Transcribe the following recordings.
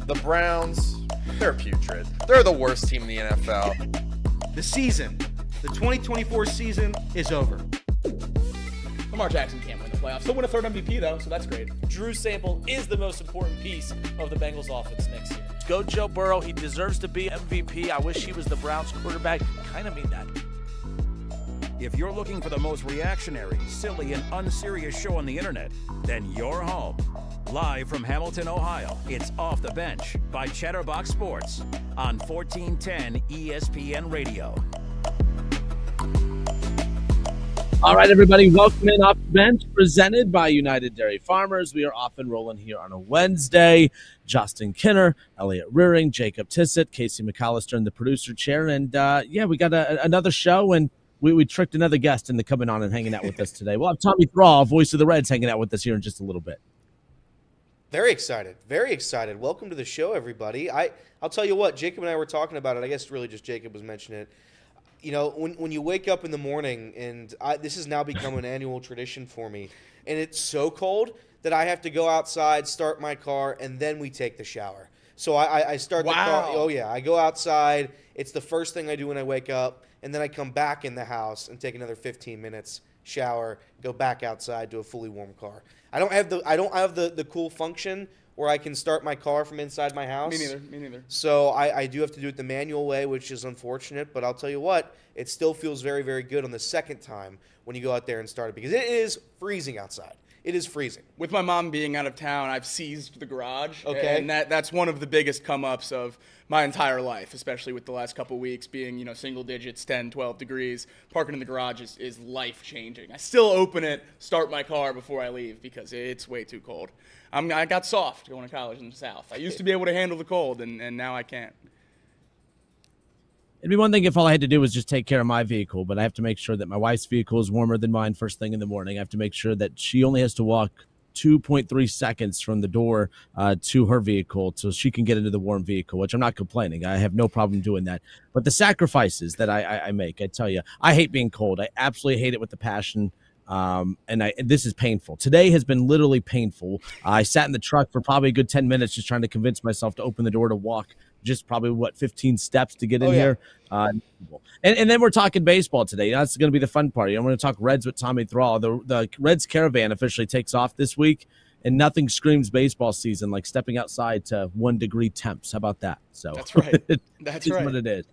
The Browns, they're putrid. They're the worst team in the NFL. The season, the 2024 season is over. Lamar Jackson can't win the playoffs. He'll win a third MVP, though, so that's great. Drew Sample is the most important piece of the Bengals offense next year. Go Joe Burrow. He deserves to be MVP. I wish he was the Browns quarterback. Kind of mean that. If you're looking for the most reactionary, silly, and unserious show on the internet, then you're home. Live from Hamilton, Ohio, it's Off the Bench by Chatterbox Sports on 1410 ESPN Radio. All right, everybody, welcome in Off the Bench, presented by United Dairy Farmers. We are off and rolling here on a Wednesday. Justin Kinner, Elliot Rearing, Jacob Tissett, Casey McAllister in the producer chair. And, we got another show, and we tricked another guest into coming on and hanging out with us today. We'll have Tommy Thrall, voice of the Reds, hanging out with us here in just a little bit. Very excited. Very excited. Welcome to the show, everybody. I'll tell you what, Jacob and I were talking about it. I guess really just Jacob was mentioning it. You know, when you wake up in the morning, and this has now become an annual tradition for me, and it's so cold that I have to go outside, start my car, and then we take the shower. So I start the car. Oh, yeah. I go outside. It's the first thing I do when I wake up, and then I come back in the house and take another 15 minutes, shower, go back outside to a fully warm car. I don't have the cool function where I can start my car from inside my house. Me neither. So I do have to do it the manual way, which is unfortunate. But I'll tell you what, it still feels very, very good on the second time when you go out there and start it, because it is freezing outside. It is freezing. With my mom being out of town, I've seized the garage. Okay. And that's one of the biggest come-ups of my entire life, especially with the last couple weeks being, single digits, 10, 12 degrees. Parking in the garage is life-changing. I still open it, start my car before I leave because it's way too cold. I got soft going to college in the South. I used to be able to handle the cold, and now I can't. It'd be one thing if all I had to do was just take care of my vehicle, but I have to make sure that my wife's vehicle is warmer than mine first thing in the morning. I have to make sure that she only has to walk 2.3 seconds from the door to her vehicle so she can get into the warm vehicle, which I'm not complaining. I have no problem doing that. But the sacrifices that I make, I tell you, I hate being cold. I absolutely hate it with a passion. This is painful. Today has been literally painful. I sat in the truck for probably a good 10 minutes just trying to convince myself to open the door to walk just probably 15 steps to get in here. And then we're talking baseball today. That's going to be the fun part. I'm going to talk Reds with Tommy Thrall. The Reds caravan officially takes off this week, and nothing screams baseball season like stepping outside to 1 degree temps. How about that? So that's right. That's right. What it is.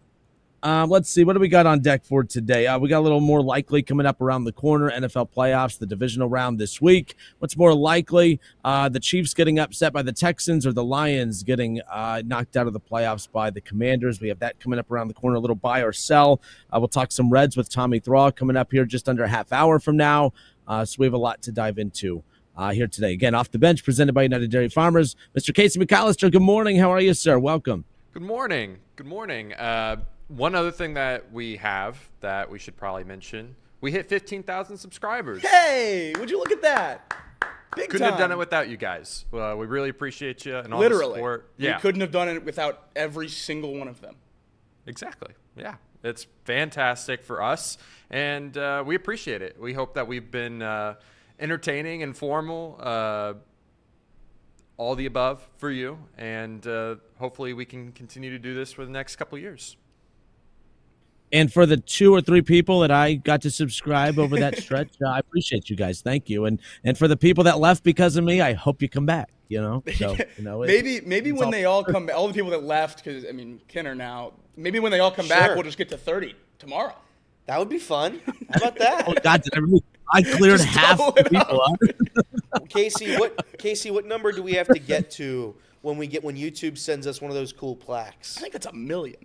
Let's see. What do we got on deck for today? We got a little more likely coming up around the corner. NFL playoffs, the divisional round this week. What's more likely? The Chiefs getting upset by the Texans or the Lions getting knocked out of the playoffs by the Commanders? We have that coming up around the corner. A little buy or sell. We'll talk some Reds with Tommy Thrall coming up here just under a half hour from now. So we have a lot to dive into here today. Again, Off the Bench, presented by United Dairy Farmers. Mr. Casey McAllister, good morning. How are you, sir? Welcome. Good morning. Good morning. One other thing that we have that we should probably mention, we hit 15,000 subscribers. Hey, would you look at that? Couldn't have done it without you guys. We really appreciate you and all Literally. the support. We couldn't have done it without every single one of them. Exactly. Yeah. It's fantastic for us, and we appreciate it. We hope that we've been entertaining, informal, all the above for you, and hopefully we can continue to do this for the next couple of years. And for the 2 or 3 people that I got to subscribe over that stretch, I appreciate you guys. Thank you. And for the people that left because of me, I hope you come back. So maybe when they all come back, all the people that left, because Kinner now. Maybe when they all come back, we'll just get to 30 tomorrow. That would be fun. How about that? Oh God, I cleared half the people up. Casey, what number do we have to get to when YouTube sends us one of those cool plaques? I think it's 1 million.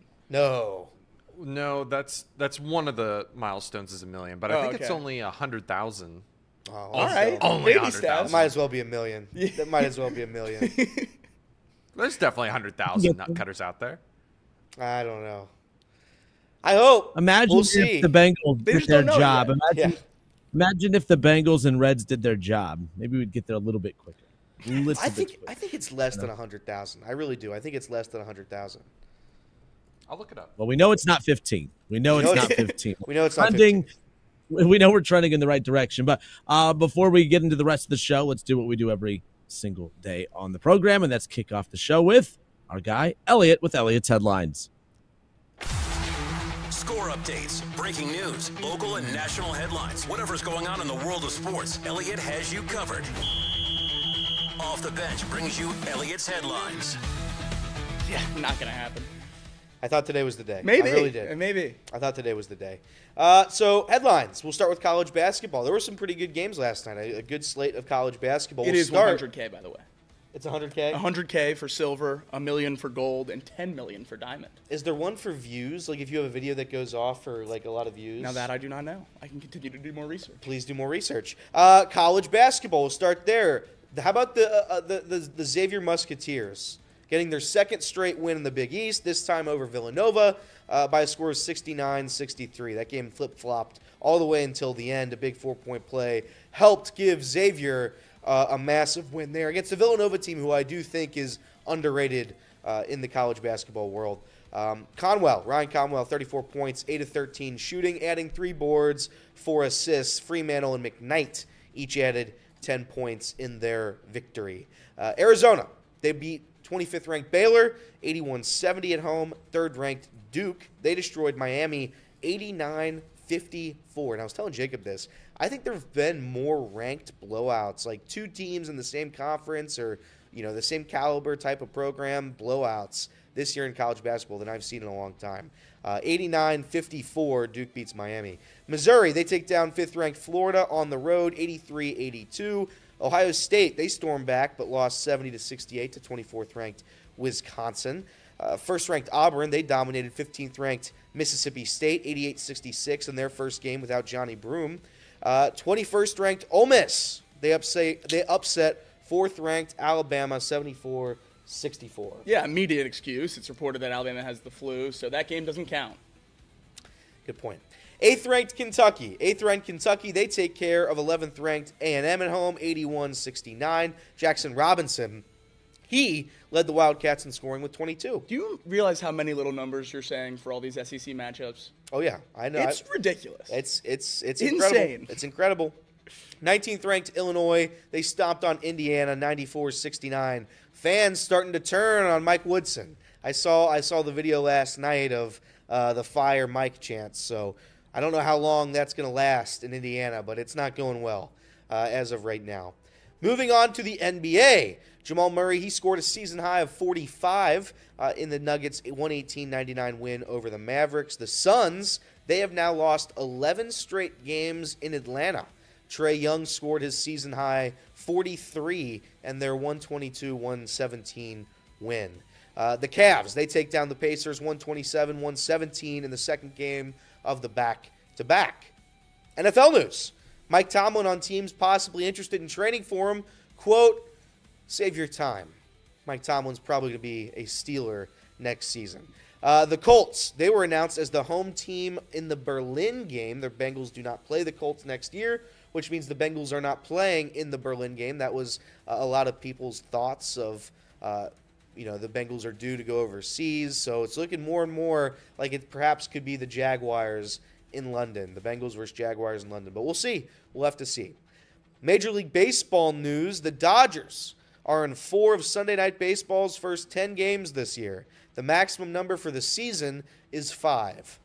No, that's one of the milestones is 1 million, but I think it's only 100,000. Oh, all right, only 100,000. Might as well be 1 million. That might as well be 1 million. There's definitely 100,000 nut cutters out there. I don't know. I hope. Imagine if the Bengals did their job. Imagine if the Bengals and Reds did their job. Maybe we'd get there a little bit quicker. I think it's less than 100,000. I really do. I think it's less than 100,000. I'll look it up. Well, we know it's not 15. We know it's not 15. We know it's not 15. We know we're trending in the right direction. But before we get into the rest of the show, let's do what we do every single day on the program, and that's kick off the show with our guy, Elliot, with Elliot's headlines. Score updates, breaking news, local and national headlines, whatever's going on in the world of sports, Elliot has you covered. Off the Bench brings you Elliot's headlines. Yeah, not going to happen. I thought today was the day. Maybe. I really did. Maybe. I thought today was the day. So, headlines. We'll start with college basketball. There were some pretty good games last night. A good slate of college basketball. It is 100K, by the way. It's 100K? 100K for silver, $1 million for gold, and $10 million for diamond. Is there one for views? Like if you have a video that goes off for like a lot of views? Now that I do not know. I can continue to do more research. Please do more research. College basketball. We'll start there. How about the Xavier Musketeers getting their second straight win in the Big East, this time over Villanova by a score of 69-63. That game flip-flopped all the way until the end. A big 4-point play helped give Xavier a massive win there against the Villanova team, who I do think is underrated in the college basketball world. Ryan Conwell, 34 points, 8 of 13 shooting, adding 3 boards, 4 assists. Freemantle and McKnight each added 10 points in their victory. Arizona, they beat 25th-ranked Baylor, 81-70 at home. 3rd-ranked Duke, they destroyed Miami, 89-54. And I was telling Jacob this. I think there have been more ranked blowouts, like 2 teams in the same conference or, the same caliber type of program blowouts this year in college basketball than I've seen in a long time. 89-54, Duke beats Miami. Missouri, they take down 5th-ranked Florida on the road, 83-82. Ohio State, they stormed back but lost 70-68 to 24th-ranked Wisconsin. 1st-ranked Auburn, they dominated 15th-ranked Mississippi State, 88-66 in their first game without Johnny Broome. 21st-ranked Ole Miss, they upset 4th-ranked Alabama, 74-64. Yeah, immediate excuse. It's reported that Alabama has the flu, so that game doesn't count. Good point. 8th-ranked Kentucky. 8th-ranked Kentucky, they take care of 11th-ranked A&M at home, 81-69. Jackson Robinson, he led the Wildcats in scoring with 22. Do you realize how many little numbers you're saying for all these SEC matchups? Oh, yeah. I know. It's ridiculous. It's insane. Incredible. It's incredible. 19th-ranked Illinois, they stomped on Indiana, 94-69. Fans starting to turn on Mike Woodson. I saw the video last night of the Fire Mike chants, so I don't know how long that's going to last in Indiana, but it's not going well as of right now. Moving on to the NBA. Jamal Murray, he scored a season high of 45 in the Nuggets' 118-99 win over the Mavericks. The Suns, they have now lost 11 straight games in Atlanta. Trae Young scored his season high 43 and their 122-117 win. The Cavs, they take down the Pacers 127-117 in the second game of the back-to-back. NFL news. Mike Tomlin on teams possibly interested in trading for him. Quote, save your time. Mike Tomlin's probably going to be a Steeler next season. The Colts, they were announced as the home team in the Berlin game. The Bengals do not play the Colts next year, which means the Bengals are not playing in the Berlin game. That was a lot of people's thoughts of, the Bengals are due to go overseas. So it's looking more and more like it perhaps could be the Jaguars in London, the Bengals versus Jaguars in London. But we'll see. We'll have to see. Major League Baseball news, the Dodgers are in 4 of Sunday Night Baseball's first 10 games this year. The maximum number for the season is 5.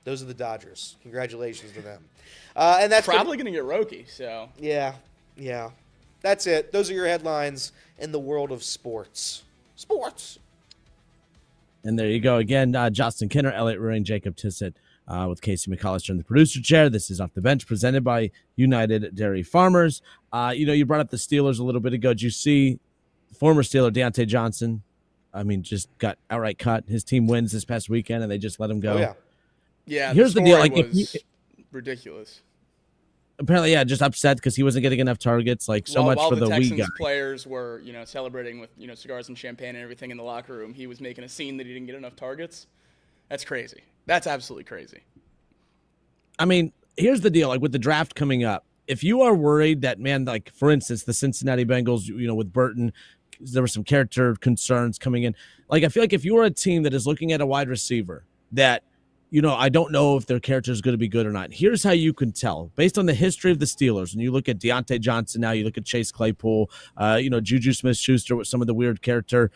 Those are the Dodgers. Congratulations to them. And that's probably going to get Roki, so. Yeah. That's it. Those are your headlines in the world of sports. And there you go. Again, Justin Kinner, Elliot Ruring, Jacob Tissett with Casey McCollister in the producer chair. This is Off the Bench presented by United Dairy Farmers. You brought up the Steelers a little bit ago. Did you see former Steeler Deontay Johnson? Just got outright cut. His team wins this past weekend, and they just let him go. Oh, yeah. Yeah, here's the deal. Ridiculous. Apparently, just upset because he wasn't getting enough targets. Much for the Texans weed guy. Players were, celebrating with, cigars and champagne and everything in the locker room. He was making a scene that he didn't get enough targets. That's crazy. That's absolutely crazy. Here's the deal. With the draft coming up, if you are worried that, for instance, the Cincinnati Bengals, with Burton, there were some character concerns coming in. I feel like if you are a team that is looking at a wide receiver that I don't know if their character is going to be good or not. Here's how you can tell. Based on the history of the Steelers, and you look at Deontay Johnson now, you look at Chase Claypool, Juju Smith-Schuster with some of the weird character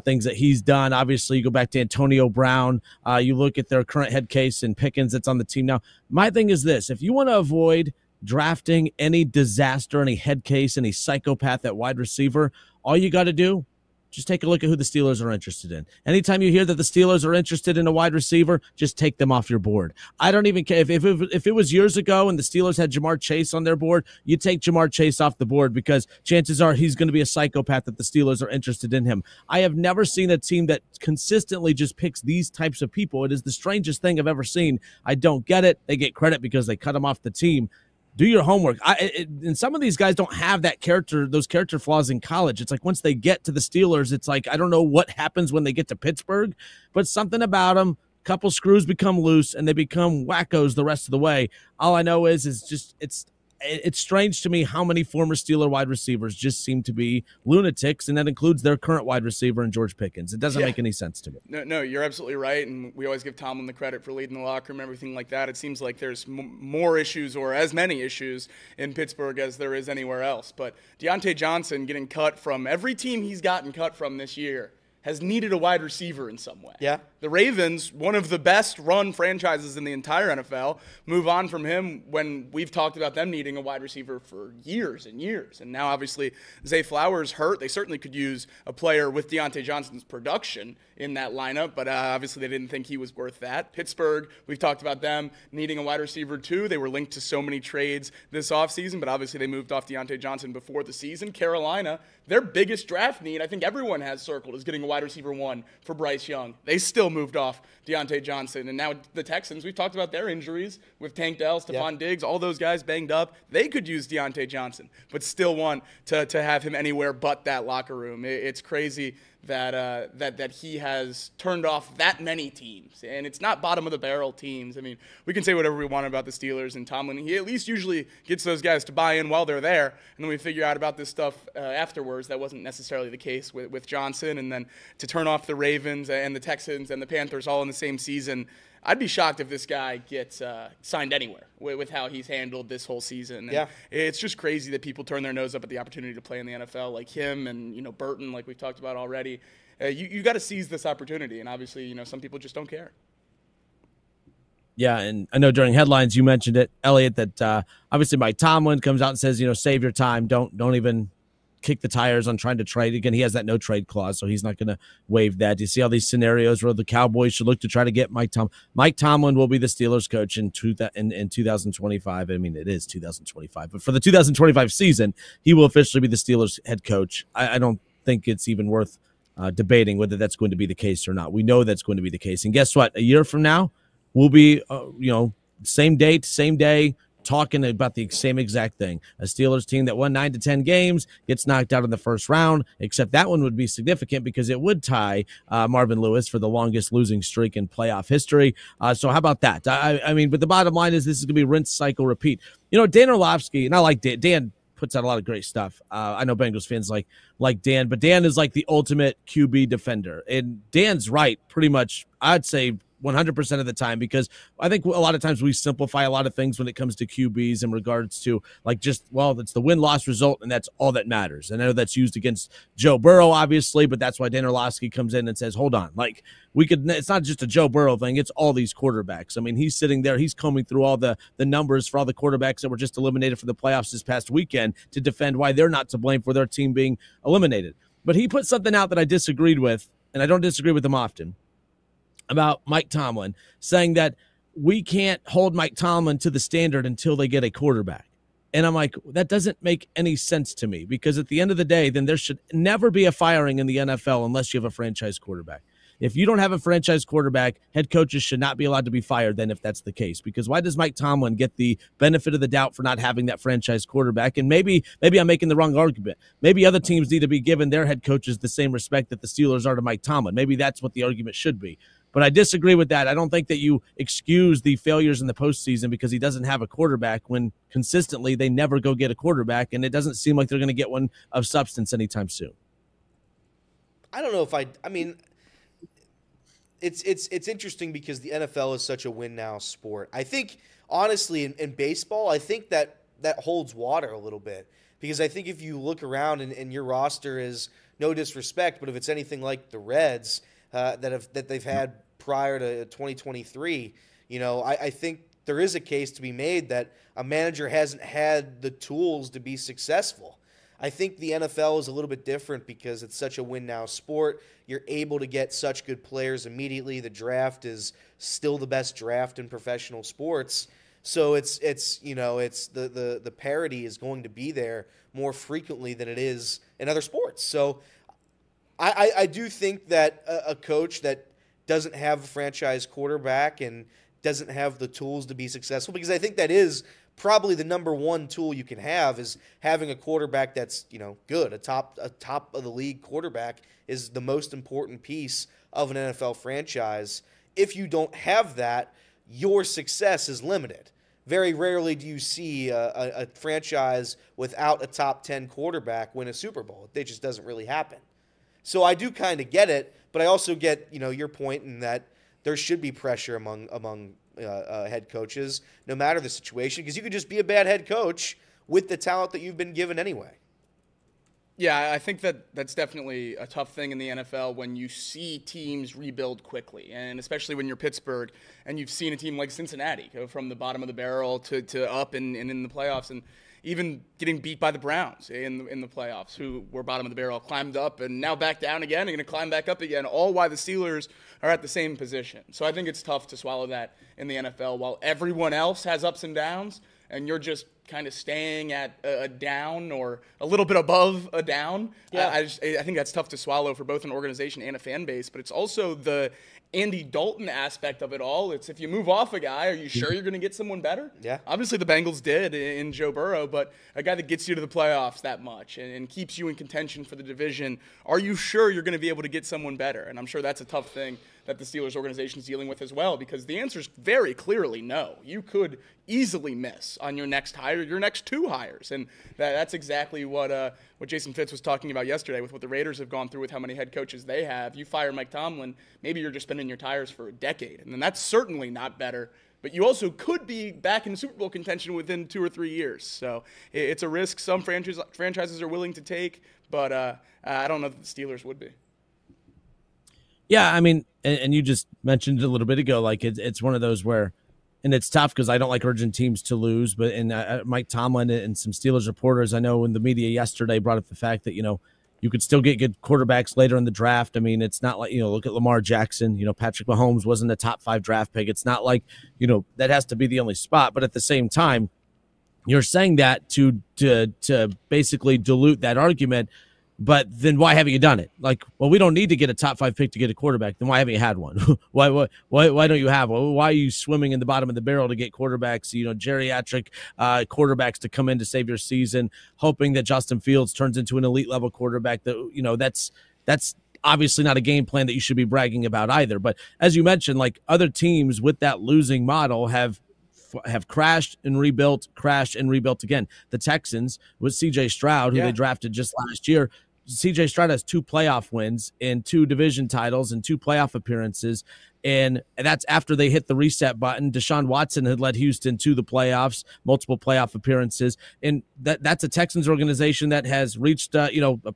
things that he's done. Obviously, you go back to Antonio Brown. You look at their current head case and Pickens that's on the team now. My thing is this. If you want to avoid drafting any disaster, any head case, any psychopath at wide receiver, all you got to do, just take a look at who the Steelers are interested in. Anytime you hear that the Steelers are interested in a wide receiver, just take them off your board. I don't even care. If it was years ago and the Steelers had Jamar Chase on their board, you take Jamar Chase off the board because chances are he's going to be a psychopath that the Steelers are interested in him. I have never seen a team that consistently just picks these types of people. It is the strangest thing I've ever seen. I don't get it. They get credit because they cut them off the team. Do your homework. And some of these guys don't have those character flaws in college. It's like once they get to the Steelers, it's like I don't know what happens when they get to Pittsburgh, but something about them, a couple screws become loose, and they become wackos the rest of the way. All I know is it's strange to me how many former Steeler wide receivers just seem to be lunatics, and that includes their current wide receiver in George Pickens. It doesn't make any sense to me. No, you're absolutely right, and we always give Tomlin the credit for leading the locker room, everything like that. It seems like there's more issues or as many issues in Pittsburgh as there is anywhere else. But Deontay Johnson getting cut from every team he's gotten cut from this year has needed a wide receiver in some way. Yeah. The Ravens, one of the best run franchises in the entire NFL, move on from him when we've talked about them needing a wide receiver for years and years. And now, obviously, Zay Flowers hurt. They certainly could use a player with Deontay Johnson's production in that lineup, but obviously they didn't think he was worth that. Pittsburgh, we've talked about them needing a wide receiver too. They were linked to so many trades this offseason, but obviously they moved off Deontay Johnson before the season. Carolina, their biggest draft need, I think everyone has circled, is getting a wide receiver 1 for Bryce Young. They still moved off Deontay Johnson. And now the Texans, we've talked about their injuries with Tank Dell, Stephon Diggs, all those guys banged up. They could use Deontay Johnson, but still want to have him anywhere but that locker room. It's crazy that he has turned off that many teams. And it's not bottom of the barrel teams. I mean, we can say whatever we want about the Steelers and Tomlin. He at least usually gets those guys to buy in while they're there. And then we figure out about this stuff afterwards. That wasn't necessarily the case with Johnson. And then to turn off the Ravens and the Texans and the Panthers all in the same season, I'd be shocked if this guy gets signed anywhere with how he's handled this whole season. And it's just crazy that people turn their nose up at the opportunity to play in the NFL, like him and Burton, like we've talked about already. You got to seize this opportunity, and obviously, some people just don't care. Yeah, and I know during headlines you mentioned it, Elliot, that obviously Mike Tomlin comes out and says, save your time, don't even kick the tires on trying to trade. Again, he has that no trade clause, so he's not going to waive that. You see all these scenarios where the Cowboys should look to try to get Mike Tomlin. Mike Tomlin will be the Steelers coach in 2025. I mean, it is 2025, but for the 2025 season, he will officially be the Steelers head coach. I don't think it's even worth debating whether that's going to be the case or not. We know that's going to be the case. And guess what? A year from now, we'll be, same date, same day, talking about the same exact thing. A Steelers team that won 9 to 10 games gets knocked out in the first round, except that one would be significant because it would tie Marvin Lewis for the longest losing streak in playoff history. So how about that? I mean, but the bottom line is this is going to be rinse, cycle, repeat. Dan Orlovsky, and I like Dan puts out a lot of great stuff. I know Bengals fans like Dan, but Dan is like the ultimate QB defender. And Dan's right pretty much, I'd say, 100% of the time, because I think a lot of times we simplify a lot of things when it comes to QBs in regards to it's the win-loss result, and that's all that matters. And I know that's used against Joe Burrow, obviously, but that's why Dan Orlovsky comes in and says, hold on, it's not just a Joe Burrow thing, it's all these quarterbacks. I mean, he's sitting there, he's combing through all the numbers for all the quarterbacks that were just eliminated for the playoffs this past weekend to defend why they're not to blame for their team being eliminated. But he put something out that I disagreed with, and I don't disagree with him often, about Mike Tomlin, saying that we can't hold Mike Tomlin to the standard until they get a quarterback. And I'm like, that doesn't make any sense to me, because at the end of the day, then there should never be a firing in the NFL unless you have a franchise quarterback. If you don't have a franchise quarterback, head coaches should not be allowed to be fired then if that's the case. Because why does Mike Tomlin get the benefit of the doubt for not having that franchise quarterback? And maybe I'm making the wrong argument. Maybe other teams need to be given their head coaches the same respect that the Steelers are to Mike Tomlin. Maybe that's what the argument should be. But I disagree with that. I don't think that you excuse the failures in the postseason because he doesn't have a quarterback when consistently they never go get a quarterback, and it doesn't seem like they're going to get one of substance anytime soon. I don't know if I mean, it's interesting because the NFL is such a win now sport. I think honestly in baseball, I think that holds water a little bit, because I think if you look around and your roster is, no disrespect, but if it's anything like the Reds that they've had prior to 2023, I think there is a case to be made that a manager hasn't had the tools to be successful. I think the NFL is a little bit different because it's such a win-now sport. You're able to get such good players immediately. The draft is still the best draft in professional sports. So it's the parity is going to be there more frequently than it is in other sports. So I do think that a coach that doesn't have a franchise quarterback and doesn't have the tools to be successful, because I think that is probably the number one tool you can have, is having a quarterback that's good. A top of the league quarterback is the most important piece of an NFL franchise. If you don't have that, your success is limited. Very rarely do you see a franchise without a top 10 quarterback win a Super Bowl. It just doesn't really happen. So I do kind of get it, but I also get your point in that there should be pressure among head coaches, no matter the situation, because you could just be a bad head coach with the talent that you've been given anyway. Yeah, I think that's definitely a tough thing in the NFL when you see teams rebuild quickly, and especially when you're Pittsburgh and you've seen a team like Cincinnati go from the bottom of the barrel to up and in the playoffs, and even getting beat by the Browns in the playoffs, who were bottom of the barrel, climbed up and now back down again and going to climb back up again, all while the Steelers are at the same position. So I think it's tough to swallow that in the NFL while everyone else has ups and downs, and you're just kind of staying at a down or a little bit above a down. Yeah. I think that's tough to swallow for both an organization and a fan base, but it's also the Andy Dalton aspect of it all. It's, if you move off a guy, are you sure you're going to get someone better? Yeah. Obviously the Bengals did in Joe Burrow, but a guy that gets you to the playoffs that much and keeps you in contention for the division, are you sure you're going to be able to get someone better? And I'm sure that's a tough thing that the Steelers organization is dealing with as well, because the answer is very clearly no. You could easily miss on your next hire, your next two hires, and that's exactly what Jason Fitz was talking about yesterday with what the Raiders have gone through with how many head coaches they have. You fire Mike Tomlin, maybe you're just spinning your tires for a decade, and then that's certainly not better. But you also could be back in Super Bowl contention within 2 or 3 years. So it's a risk some franchises are willing to take, but I don't know that the Steelers would be. Yeah, I mean, and you just mentioned it a little bit ago, like it's one of those where, and it's tough because I don't like urgent teams to lose, but Mike Tomlin and some Steelers reporters, I know in the media yesterday brought up the fact that, you could still get good quarterbacks later in the draft. I mean, it's not like, look at Lamar Jackson, Patrick Mahomes wasn't a top 5 draft pick. It's not like, that has to be the only spot, but at the same time, you're saying that to basically dilute that argument. But then why haven't you done it? Like, well, we don't need to get a top 5 pick to get a quarterback. Then why haven't you had one? why don't you have one? Why are you swimming in the bottom of the barrel to get quarterbacks, geriatric quarterbacks to come in to save your season, hoping that Justin Fields turns into an elite level quarterback? That's obviously not a game plan that you should be bragging about either. But as you mentioned, like other teams with that losing model have crashed and rebuilt again. The Texans with C.J. Stroud, who they drafted just last year. C.J. Stroud has 2 playoff wins and 2 division titles and 2 playoff appearances, and that's after they hit the reset button. Deshaun Watson had led Houston to the playoffs, multiple playoff appearances, and that's a Texans organization that has reached a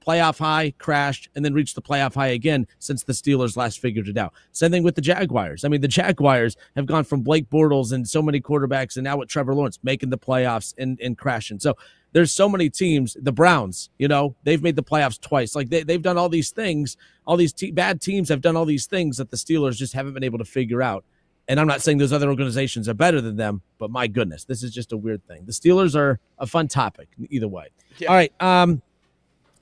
playoff high, crashed, and then reached the playoff high again since the Steelers last figured it out. Same thing with the Jaguars. I mean, the Jaguars have gone from Blake Bortles and so many quarterbacks, and now with Trevor Lawrence making the playoffs and crashing. So there's so many teams. The Browns, they've made the playoffs twice. Like they've done all these things. All these bad teams have done all these things that the Steelers just haven't been able to figure out. And I'm not saying those other organizations are better than them, but my goodness, this is just a weird thing. The Steelers are a fun topic either way. Yeah. All right.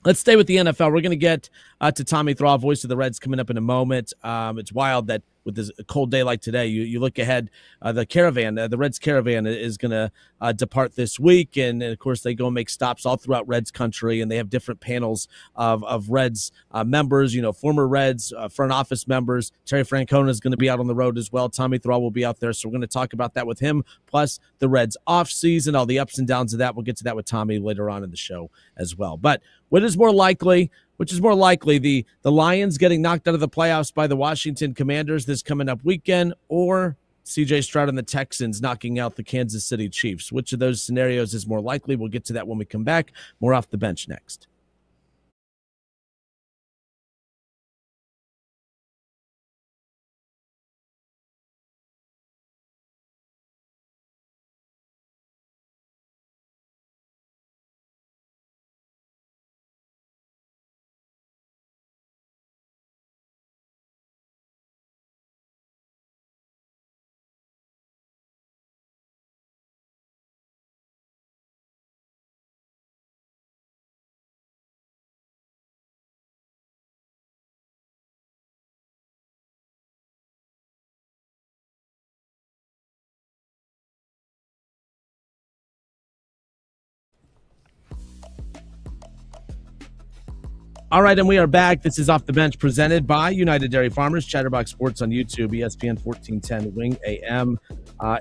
Let's stay with the NFL. We're going to get to Tommy Thrall, voice of the Reds, coming up in a moment. It's wild that with this cold day like today, you look ahead, the caravan, the Reds caravan is going to depart this week. And of course, they go and make stops all throughout Reds country, and they have different panels of Reds members, former Reds, front office members. Terry Francona is going to be out on the road as well. Tommy Thrall will be out there. So we're going to talk about that with him, plus the Reds offseason, all the ups and downs of that. We'll get to that with Tommy later on in the show as well. But what is more likely which is more likely, the Lions getting knocked out of the playoffs by the Washington Commanders this coming up weekend, or CJ Stroud and the Texans knocking out the Kansas City Chiefs? Which of those scenarios is more likely? We'll get to that when we come back. More Off the Bench next. All right, and we are back. This is Off the Bench presented by United Dairy Farmers, Chatterbox Sports on YouTube, ESPN 1410 Wing AM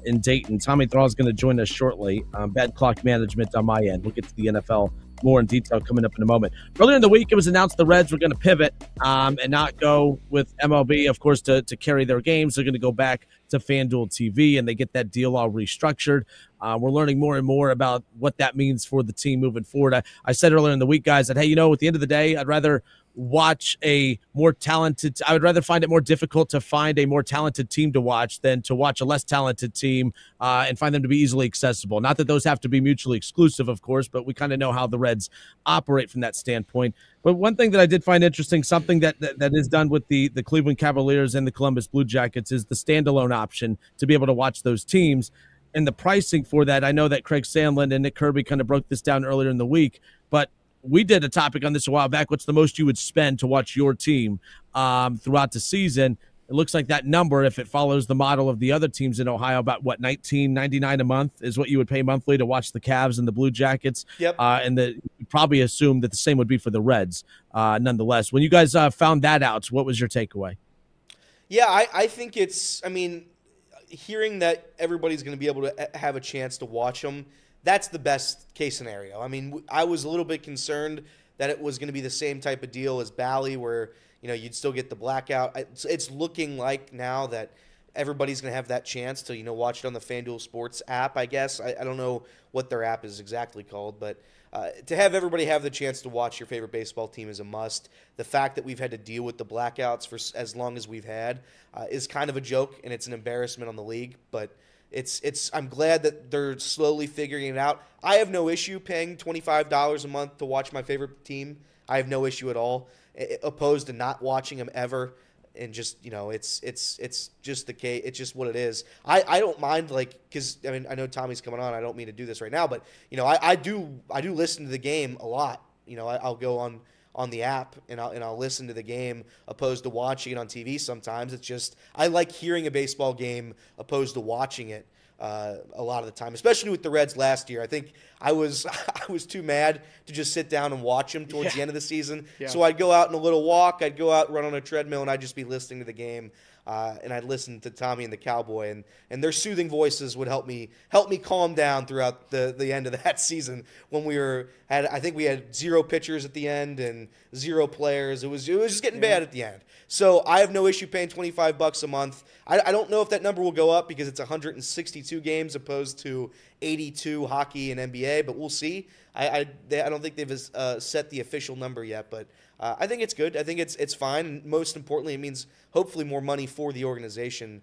in Dayton. Tommy Thrall is going to join us shortly. Bad clock management on my end. We'll get to the NFL more in detail coming up in a moment. Earlier in the week, it was announced the Reds were going to pivot and not go with MLB, of course, to carry their games. They're going to go back to FanDuel TV, and they get that deal all restructured. We're learning more and more about what that means for the team moving forward. I said earlier in the week, guys, that, hey, at the end of the day, I'd rather watch I would rather find it more difficult to find a more talented team to watch than to watch a less talented team and find them to be easily accessible. Not that those have to be mutually exclusive, of course, but we kind of know how the Reds operate from that standpoint. But one thing that I did find interesting, something that is done with the Cleveland Cavaliers and the Columbus Blue Jackets, is the standalone option to be able to watch those teams. And the pricing for that, I know that Craig Sandlin and Nick Kirby kind of broke this down earlier in the week, but we did a topic on this a while back. What's the most you would spend to watch your team throughout the season? It looks like that number, if it follows the model of the other teams in Ohio, about what, $19.99 a month is what you would pay monthly to watch the Cavs and the Blue Jackets. Yep. And you probably assume that the same would be for the Reds, nonetheless. When you guys found that out, what was your takeaway? Yeah, I think it's, hearing that everybody's going to be able to have a chance to watch them, that's the best case scenario. I was a little bit concerned that it was going to be the same type of deal as Bally, where you'd still get the blackout. It's looking like now that everybody's going to have that chance to watch it on the FanDuel Sports app, I guess. I don't know what their app is exactly called, but to have everybody have the chance to watch your favorite baseball team is a must. The fact that we've had to deal with the blackouts for as long as we've had is kind of a joke, and it's an embarrassment on the league, but I'm glad that they're slowly figuring it out. I have no issue paying $25 a month to watch my favorite team. I have no issue at all, opposed to not watching them ever. And just, it's just the case. It's just what it is. I don't mind, because I know Tommy's coming on. I don't mean to do this right now, but I do listen to the game a lot. I'll go on the app and I'll listen to the game opposed to watching it on TV sometimes. It's just I like hearing a baseball game opposed to watching it a lot of the time, especially with the Reds last year. I think I was too mad to just sit down and watch them towards the end of the season. Yeah. So I'd go out on a little walk, I'd go out, run on a treadmill, and I'd just be listening to the game. And I'd listen to Tommy and the Cowboy, and their soothing voices would help me calm down throughout the end of that season when I think we had 0 pitchers at the end and 0 players. It was just getting bad at the end. So I have no issue paying $25 a month. I don't know if that number will go up because it's 162 games opposed to 82 hockey and NBA, but we'll see. I don't think they've set the official number yet, but I think it's good. I think it's fine. And most importantly, it means hopefully more money for the organization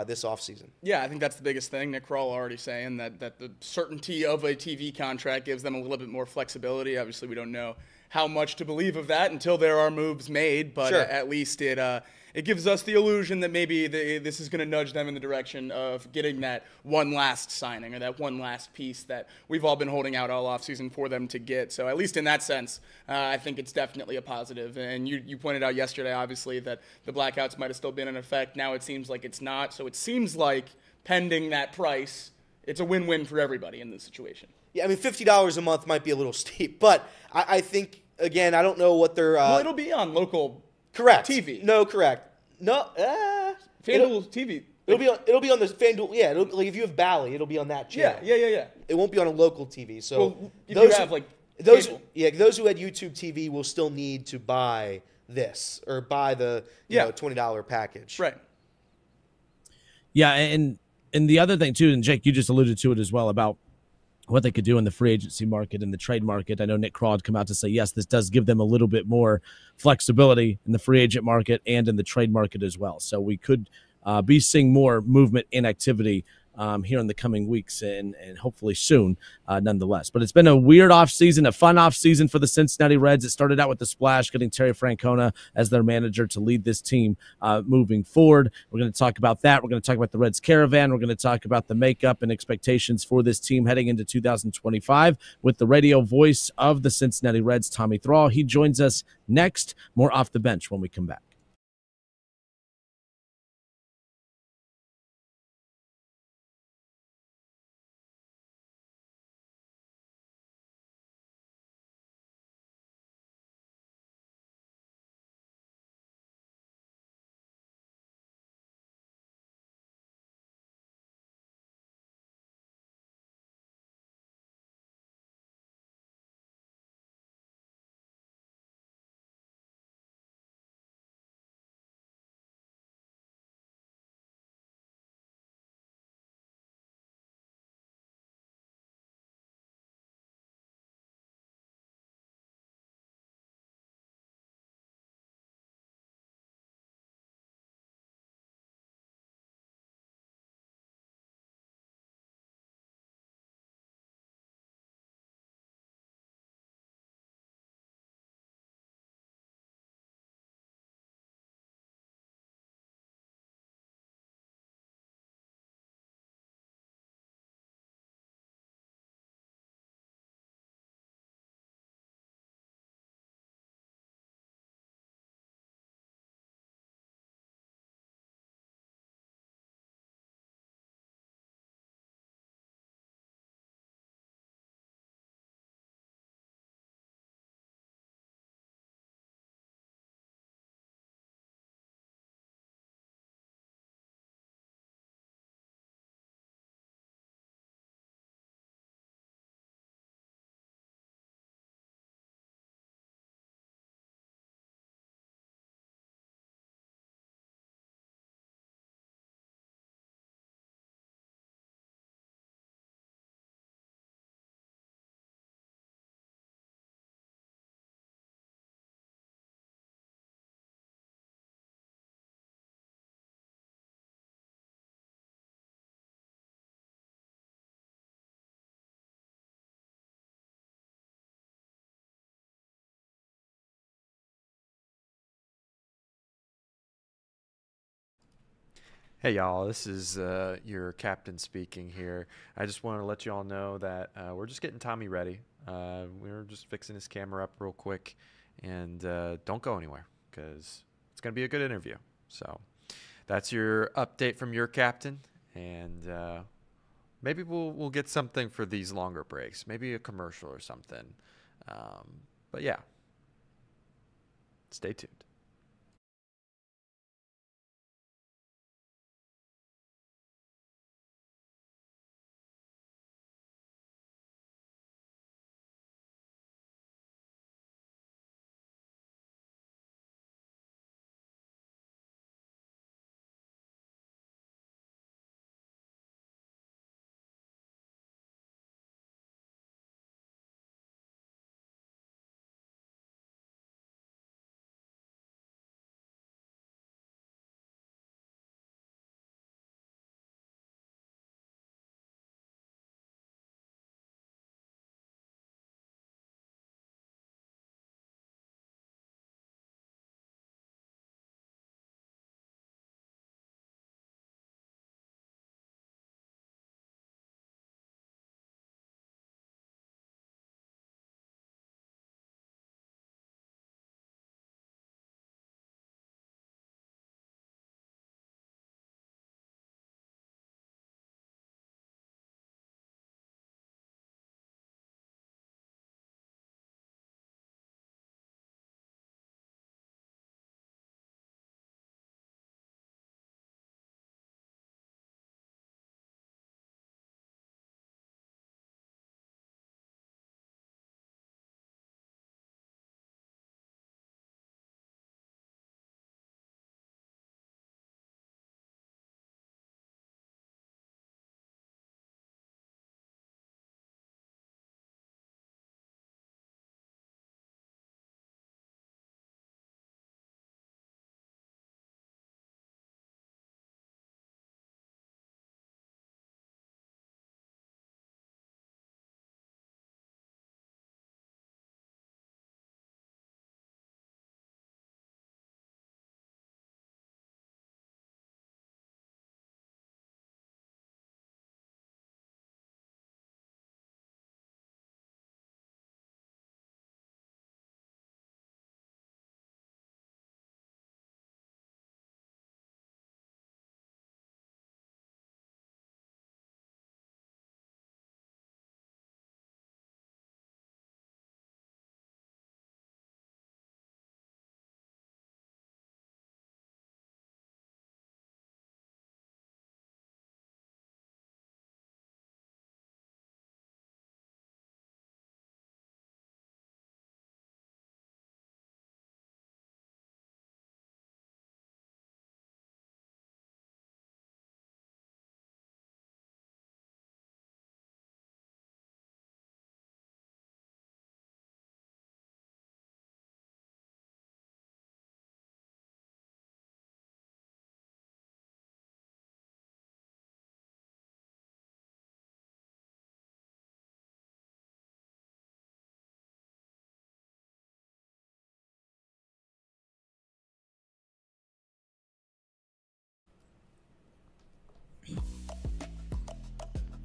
this offseason. Yeah, I think that's the biggest thing. Nick Kroll already saying that the certainty of a TV contract gives them a little bit more flexibility. Obviously, we don't know how much to believe of that until there are moves made, but sure. At least it gives us the illusion that maybe this is going to nudge them in the direction of getting that one last signing or that one last piece that we've all been holding out all offseason for them to get. So at least in that sense, I think it's definitely a positive. And you pointed out yesterday, obviously, that the blackouts might have still been in effect. Now it seems like it's not. So it seems like pending that price, it's a win-win for everybody in this situation. Yeah, $50 a month might be a little steep, but I think, again, I don't know what their well, it'll be on local correct TV. No, correct. No, FanDuel TV. It'll be on the FanDuel. Yeah, if you have Bally, it'll be on that channel. Yeah. It won't be on a local TV. So if you have Those cable. those who had YouTube TV will still need to buy this or buy the $20 package. Right. Yeah, and the other thing too, and Jake, you just alluded to it as well about what they could do in the free agency market and the trade market. I know Nick Craw had come out to say, yes, this does give them a little bit more flexibility in the free agent market and in the trade market as well. So we could be seeing more movement and activity here in the coming weeks and hopefully soon, nonetheless. But it's been a weird offseason, a fun offseason for the Cincinnati Reds. It started out with the splash, getting Terry Francona as their manager to lead this team moving forward. We're going to talk about that. We're going to talk about the Reds caravan. We're going to talk about the makeup and expectations for this team heading into 2025 with the radio voice of the Cincinnati Reds, Tommy Thrall. He joins us next. More Off the Bench when we come back. Hey y'all, this is your captain speaking here. I just want to let you all know that we're just getting Tommy ready. We're just fixing his camera up real quick, and don't go anywhere because it's going to be a good interview. So that's your update from your captain, and maybe we'll get something for these longer breaks, maybe a commercial or something. But yeah, stay tuned.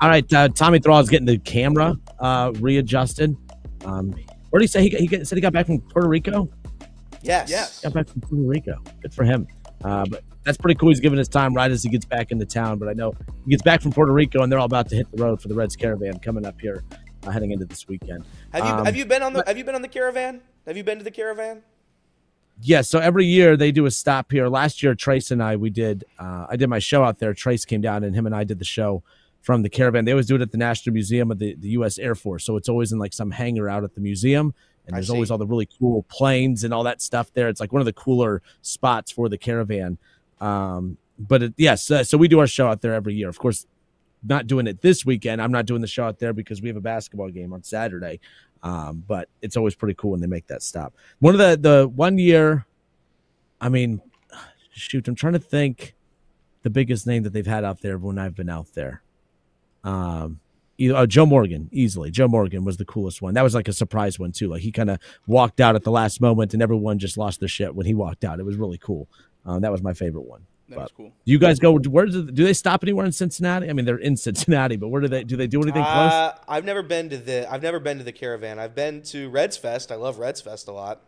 All right, Tommy Thrall is getting the camera readjusted. Where did he say he said he got back from Puerto Rico? Yes. Got back from Puerto Rico. Good for him. But that's pretty cool. He's giving his time right as he gets back into town. But I know he gets back from Puerto Rico, and they're all about to hit the road for the Reds Caravan coming up here, heading into this weekend. Have you been on the Caravan? Have you been to the Caravan? Yes. So every year they do a stop here. Last year, Trace and I I did my show out there. Trace came down, and him and I did the show from the Caravan. They always do it at the National Museum of the U.S. Air Force. So it's always in like some hangar out at the museum. And there's always all the really cool planes and all that stuff there. It's like one of the cooler spots for the Caravan. So we do our show out there every year. Of course, not doing it this weekend. I'm not doing the show out there because we have a basketball game on Saturday. But it's always pretty cool when they make that stop. One of the 1 year, I'm trying to think the biggest name that they've had out there when I've been out there. Joe Morgan, easily. Joe Morgan was the coolest one. That was like a surprise one too. Like he kind of walked out at the last moment, and everyone just lost their shit when he walked out. It was really cool. That was my favorite one. That was cool. You guys go? Do they stop anywhere in Cincinnati? I mean, they're in Cincinnati, but where do they do anything close? I've never been to the Caravan. I've been to Reds Fest. I love Reds Fest a lot.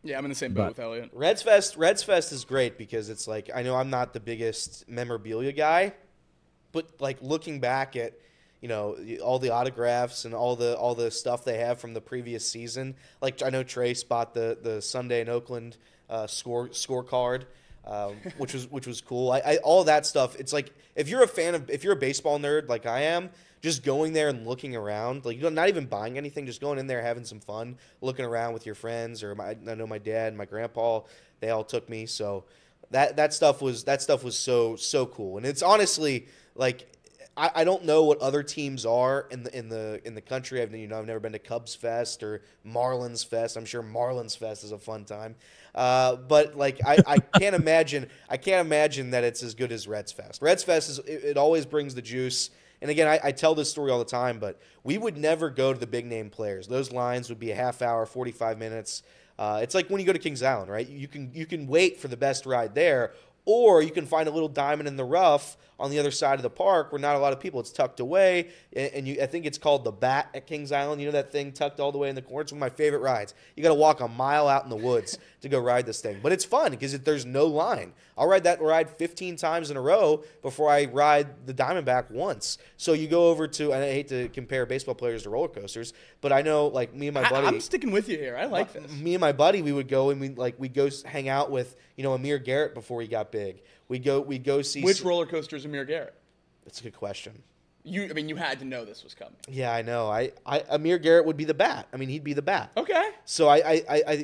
Yeah, I'm in the same boat with Elliot. Reds Fest is great because it's like, I know I'm not the biggest memorabilia guy, but like looking back at, all the autographs and all the stuff they have from the previous season. Like I know Trace bought the Sunday in Oakland scorecard, which was cool. I all that stuff. It's like if you're a baseball nerd like I am, just going there and looking around, like not even buying anything, just going in there having some fun, looking around with your friends. Or I know my dad and my grandpa, they all took me. So that stuff was so cool. And it's honestly like I don't know what other teams are in the country. I've never been to Cubs Fest or Marlins Fest. I'm sure Marlins Fest is a fun time. But like I can't imagine that it's as good as Reds Fest. Reds Fest it always brings the juice. And again, I tell this story all the time, but we would never go to the big name players. Those lines would be a half hour, 45 minutes. It's like when you go to Kings Island, right? You can wait for the best ride there, or you can find a little diamond in the rough on the other side of the park where not a lot of people. It's tucked away, and I think it's called the Bat at Kings Island. You know that thing tucked all the way in the corner? It's one of my favorite rides. You got to walk a mile out in the woods to go ride this thing. But it's fun because there's no line. I'll ride that ride 15 times in a row before I ride the Diamondback once. So you go over to, and I hate to compare baseball players to roller coasters, but I know like me and my buddy. I'm sticking with you here. I like this. Me and my buddy, we would go and we'd go hang out with Amir Garrett before he got big. We go see. Which roller coaster is Amir Garrett? That's a good question. You had to know this was coming. Yeah, I know. Amir Garrett would be the Bat. I mean, he'd be the Bat. Okay. So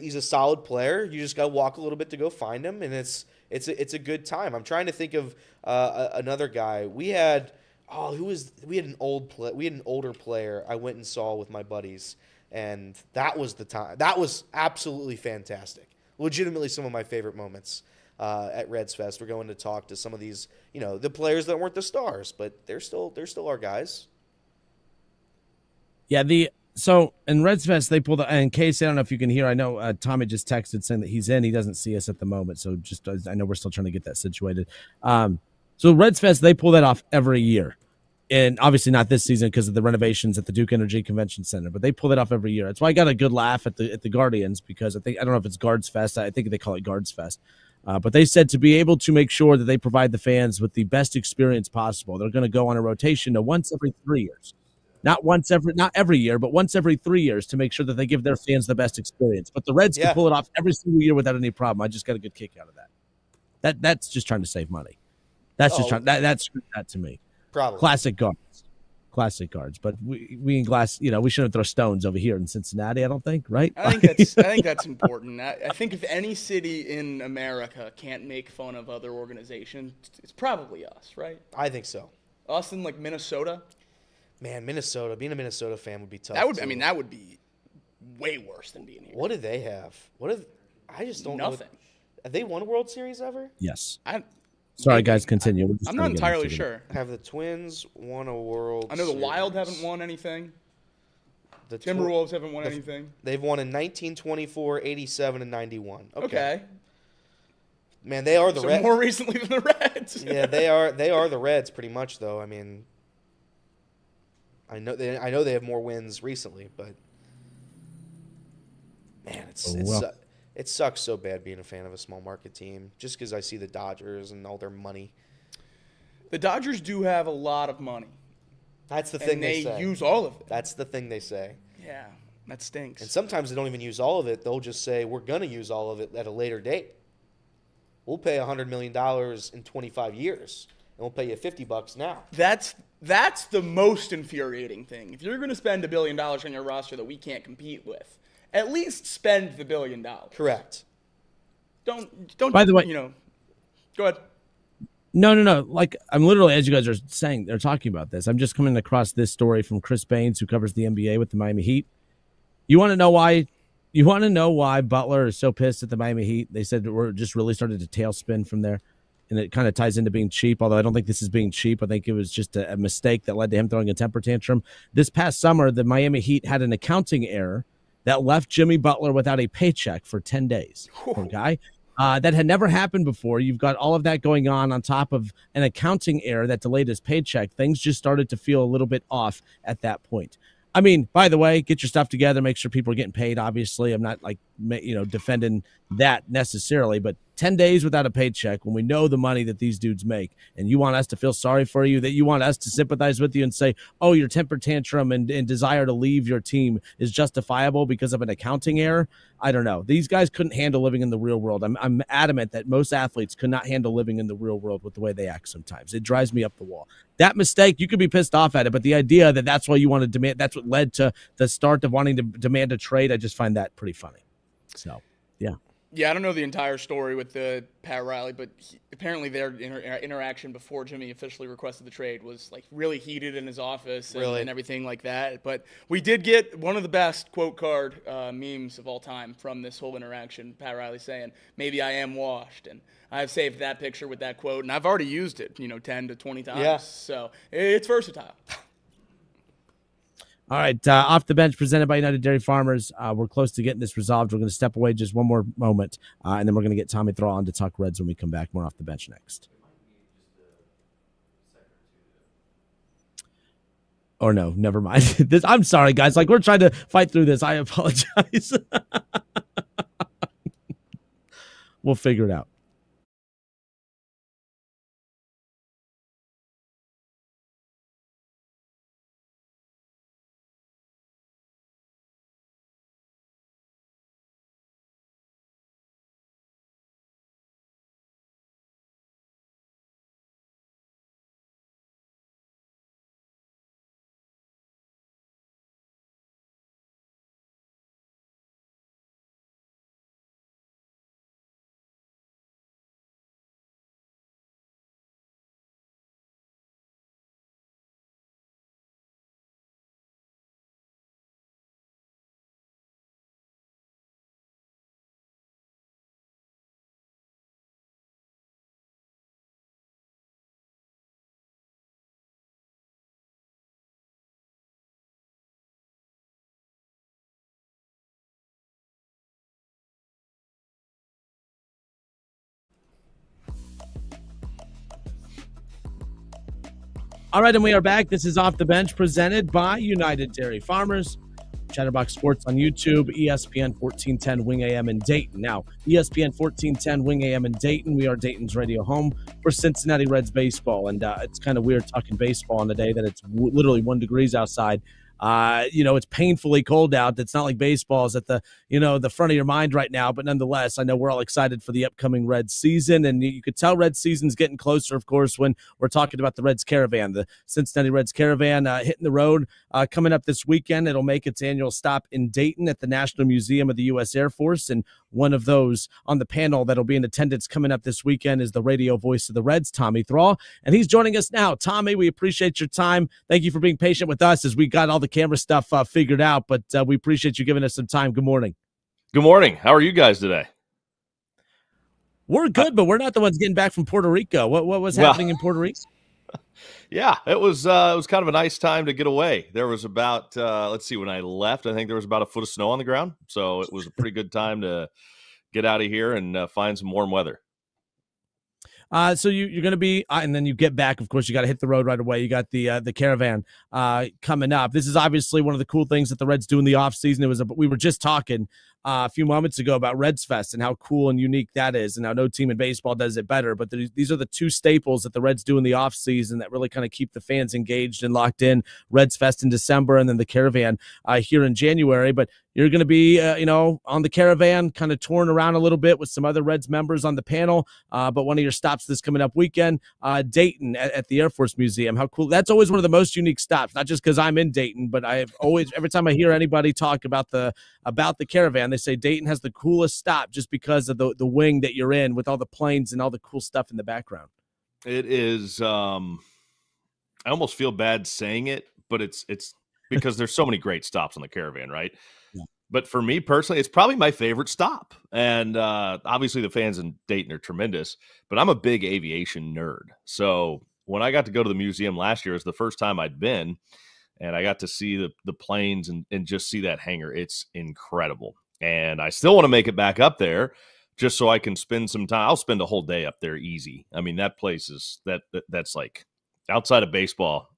he's a solid player. You just got to walk a little bit to go find him, and it's a good time. I'm trying to think of another guy. We had an older player I went and saw with my buddies, and that was the time. That was absolutely fantastic. Legitimately some of my favorite moments. At Reds Fest, we're going to talk to some of these, the players that weren't the stars, but they're still our guys. Yeah, so in Reds Fest they pulled. And Casey, I don't know if you can hear. I know Tommy just texted saying that he's in. He doesn't see us at the moment, so I know we're still trying to get that situated. So Reds Fest they pull that off every year, and obviously not this season because of the renovations at the Duke Energy Convention Center, but they pull that off every year. That's why I got a good laugh at the Guardians because I don't know if it's Guards Fest. I think they call it Guards Fest. But they said to be able to make sure that they provide the fans with the best experience possible, they're going to go on a rotation to once every 3 years. Not every year, but once every 3 years to make sure that they give their fans the best experience. But the Reds can pull it off every single year without any problem. I just got a good kick out of that. That's just trying to save money. That's just trying. That's that to me. Probably Classic Guards. But we in Glass, we shouldn't throw stones over here in Cincinnati. I don't think, right? I think that's important. I think if any city in America can't make fun of other organizations, it's probably us, right? I think so. Us in like Minnesota. Man, Minnesota. Being a Minnesota fan would be tough. That would be way worse than being here. What do they have? I just don't know. Nothing. Have they won a World Series ever? Yes. Sorry, guys. Continue. I'm not entirely sure. Have the Twins won a World Series? I know the Wild haven't won anything. The Timberwolves haven't won anything. They've won in 1924, 87, and 91. Okay. Okay. Man, they are the Reds. More recently than the Reds. Reds. Yeah, they are the Reds pretty much, though. I mean, I know they have more wins recently, but man, it sucks so bad being a fan of a small market team just because I see the Dodgers and all their money. The Dodgers do have a lot of money. That's the thing they say. They use all of it. That's the thing they say. Yeah, that stinks. And sometimes they don't even use all of it. They'll just say, we're going to use all of it at a later date. We'll pay $100 million in 25 years, and we'll pay you $50 now. That's the most infuriating thing. If you're going to spend $1 billion on your roster that we can't compete with, at least spend the $1 billion. Correct. Don't. By the way, go ahead. No. Like, I'm literally, as you guys are saying, they're talking about this. I'm just coming across this story from Chris Baines, who covers the NBA with the Miami Heat. You want to know why? You want to know why Butler is so pissed at the Miami Heat? They said we're just really started to tailspin from there, and it kind of ties into being cheap. Although I don't think this is being cheap. I think it was just a mistake that led to him throwing a temper tantrum. This past summer, the Miami Heat had an accounting error that left Jimmy Butler without a paycheck for 10 days. Poor guy. That had never happened before. You've got all of that going on top of an accounting error that delayed his paycheck. Things just started to feel a little bit off at that point. I mean, by the way, get your stuff together, make sure people are getting paid, obviously. I'm not, defending that necessarily, but 10 days without a paycheck when we know the money that these dudes make, and you want us to feel sorry for you, that you want us to sympathize with you and say, oh, your temper tantrum and desire to leave your team is justifiable because of an accounting error. I don't know. These guys couldn't handle living in the real world. I'm adamant that most athletes could not handle living in the real world with the way they act sometimes. It drives me up the wall. That mistake, you could be pissed off at it, but the idea that that's why you want to demand, that's what led to the start of wanting to demand a trade, I just find that pretty funny. So, yeah. Yeah, I don't know the entire story with the Pat Riley, but apparently their interaction before Jimmy officially requested the trade was like really heated in his office and everything like that. But we did get one of the best quote card memes of all time from this whole interaction. Pat Riley saying, "Maybe I am washed," and I've saved that picture with that quote, and I've already used it, 10 to 20 times. Yeah. So it's versatile. All right, off the bench presented by United Dairy Farmers. We're close to getting this resolved. We're going to step away just one more moment, and then we're going to get Tommy Thrall on to talk Reds when we come back. More off the bench next. Or no, never mind. I'm sorry, guys. Like, we're trying to fight through this. I apologize. We'll figure it out. All right, and we are back. This is Off the Bench presented by United Dairy Farmers. Chatterbox Sports on YouTube, ESPN 1410 Wing AM in Dayton. Now, ESPN 1410 Wing AM in Dayton. We are Dayton's radio home for Cincinnati Reds baseball. And it's kind of weird talking baseball on the day that it's literally 1 degree outside. It's painfully cold out. It's not like baseball is at the front of your mind right now, but nonetheless, I know we're all excited for the upcoming Reds season, and you could tell Reds season's getting closer, of course, when we're talking about the Reds Caravan, the Cincinnati Reds Caravan hitting the road coming up this weekend. It'll make its annual stop in Dayton at the National Museum of the U.S. Air Force, and one of those on the panel that'll be in attendance coming up this weekend is the radio voice of the Reds, Tommy Thrall, and he's joining us now. Tommy, we appreciate your time. Thank you for being patient with us as we got all the camera stuff figured out, but we appreciate you giving us some time. Good morning. Good morning. How are you guys today? We're good, but we're not the ones getting back from Puerto Rico. What was happening in Puerto Rico? Yeah, it was kind of a nice time to get away. There was about when I left, I think there was about a foot of snow on the ground, so it was a pretty good time to get out of here and find some warm weather. So you're going to be, and then you get back. Of course, you got to hit the road right away. You got the caravan coming up. This is obviously one of the cool things that the Reds do in the offseason. We were just talking a few moments ago about Reds Fest and how cool and unique that is, and how no team in baseball does it better. But these are the two staples that the Reds do in the offseason that really kind of keep the fans engaged and locked in. Reds Fest in December, and then the caravan here in January. But you're going to be, on the caravan, kind of touring around a little bit with some other Reds members on the panel. But one of your stops this coming up weekend, Dayton at the Air Force Museum. How cool. That's always one of the most unique stops, not just because I'm in Dayton, but I've always, every time I hear anybody talk about the caravan, they say Dayton has the coolest stop just because of the wing that you're in with all the planes and all the cool stuff in the background. It is, I almost feel bad saying it, but it's because there's so many great stops on the caravan, right? Yeah. But for me personally, it's probably my favorite stop. And obviously the fans in Dayton are tremendous, but I'm a big aviation nerd. So when I got to go to the museum last year, it was the first time I'd been, and I got to see the planes and just see that hangar. It's incredible. And I still want to make it back up there just so I can spend some time. I'll spend a whole day up there easy. I mean, that place is that's like outside of baseball.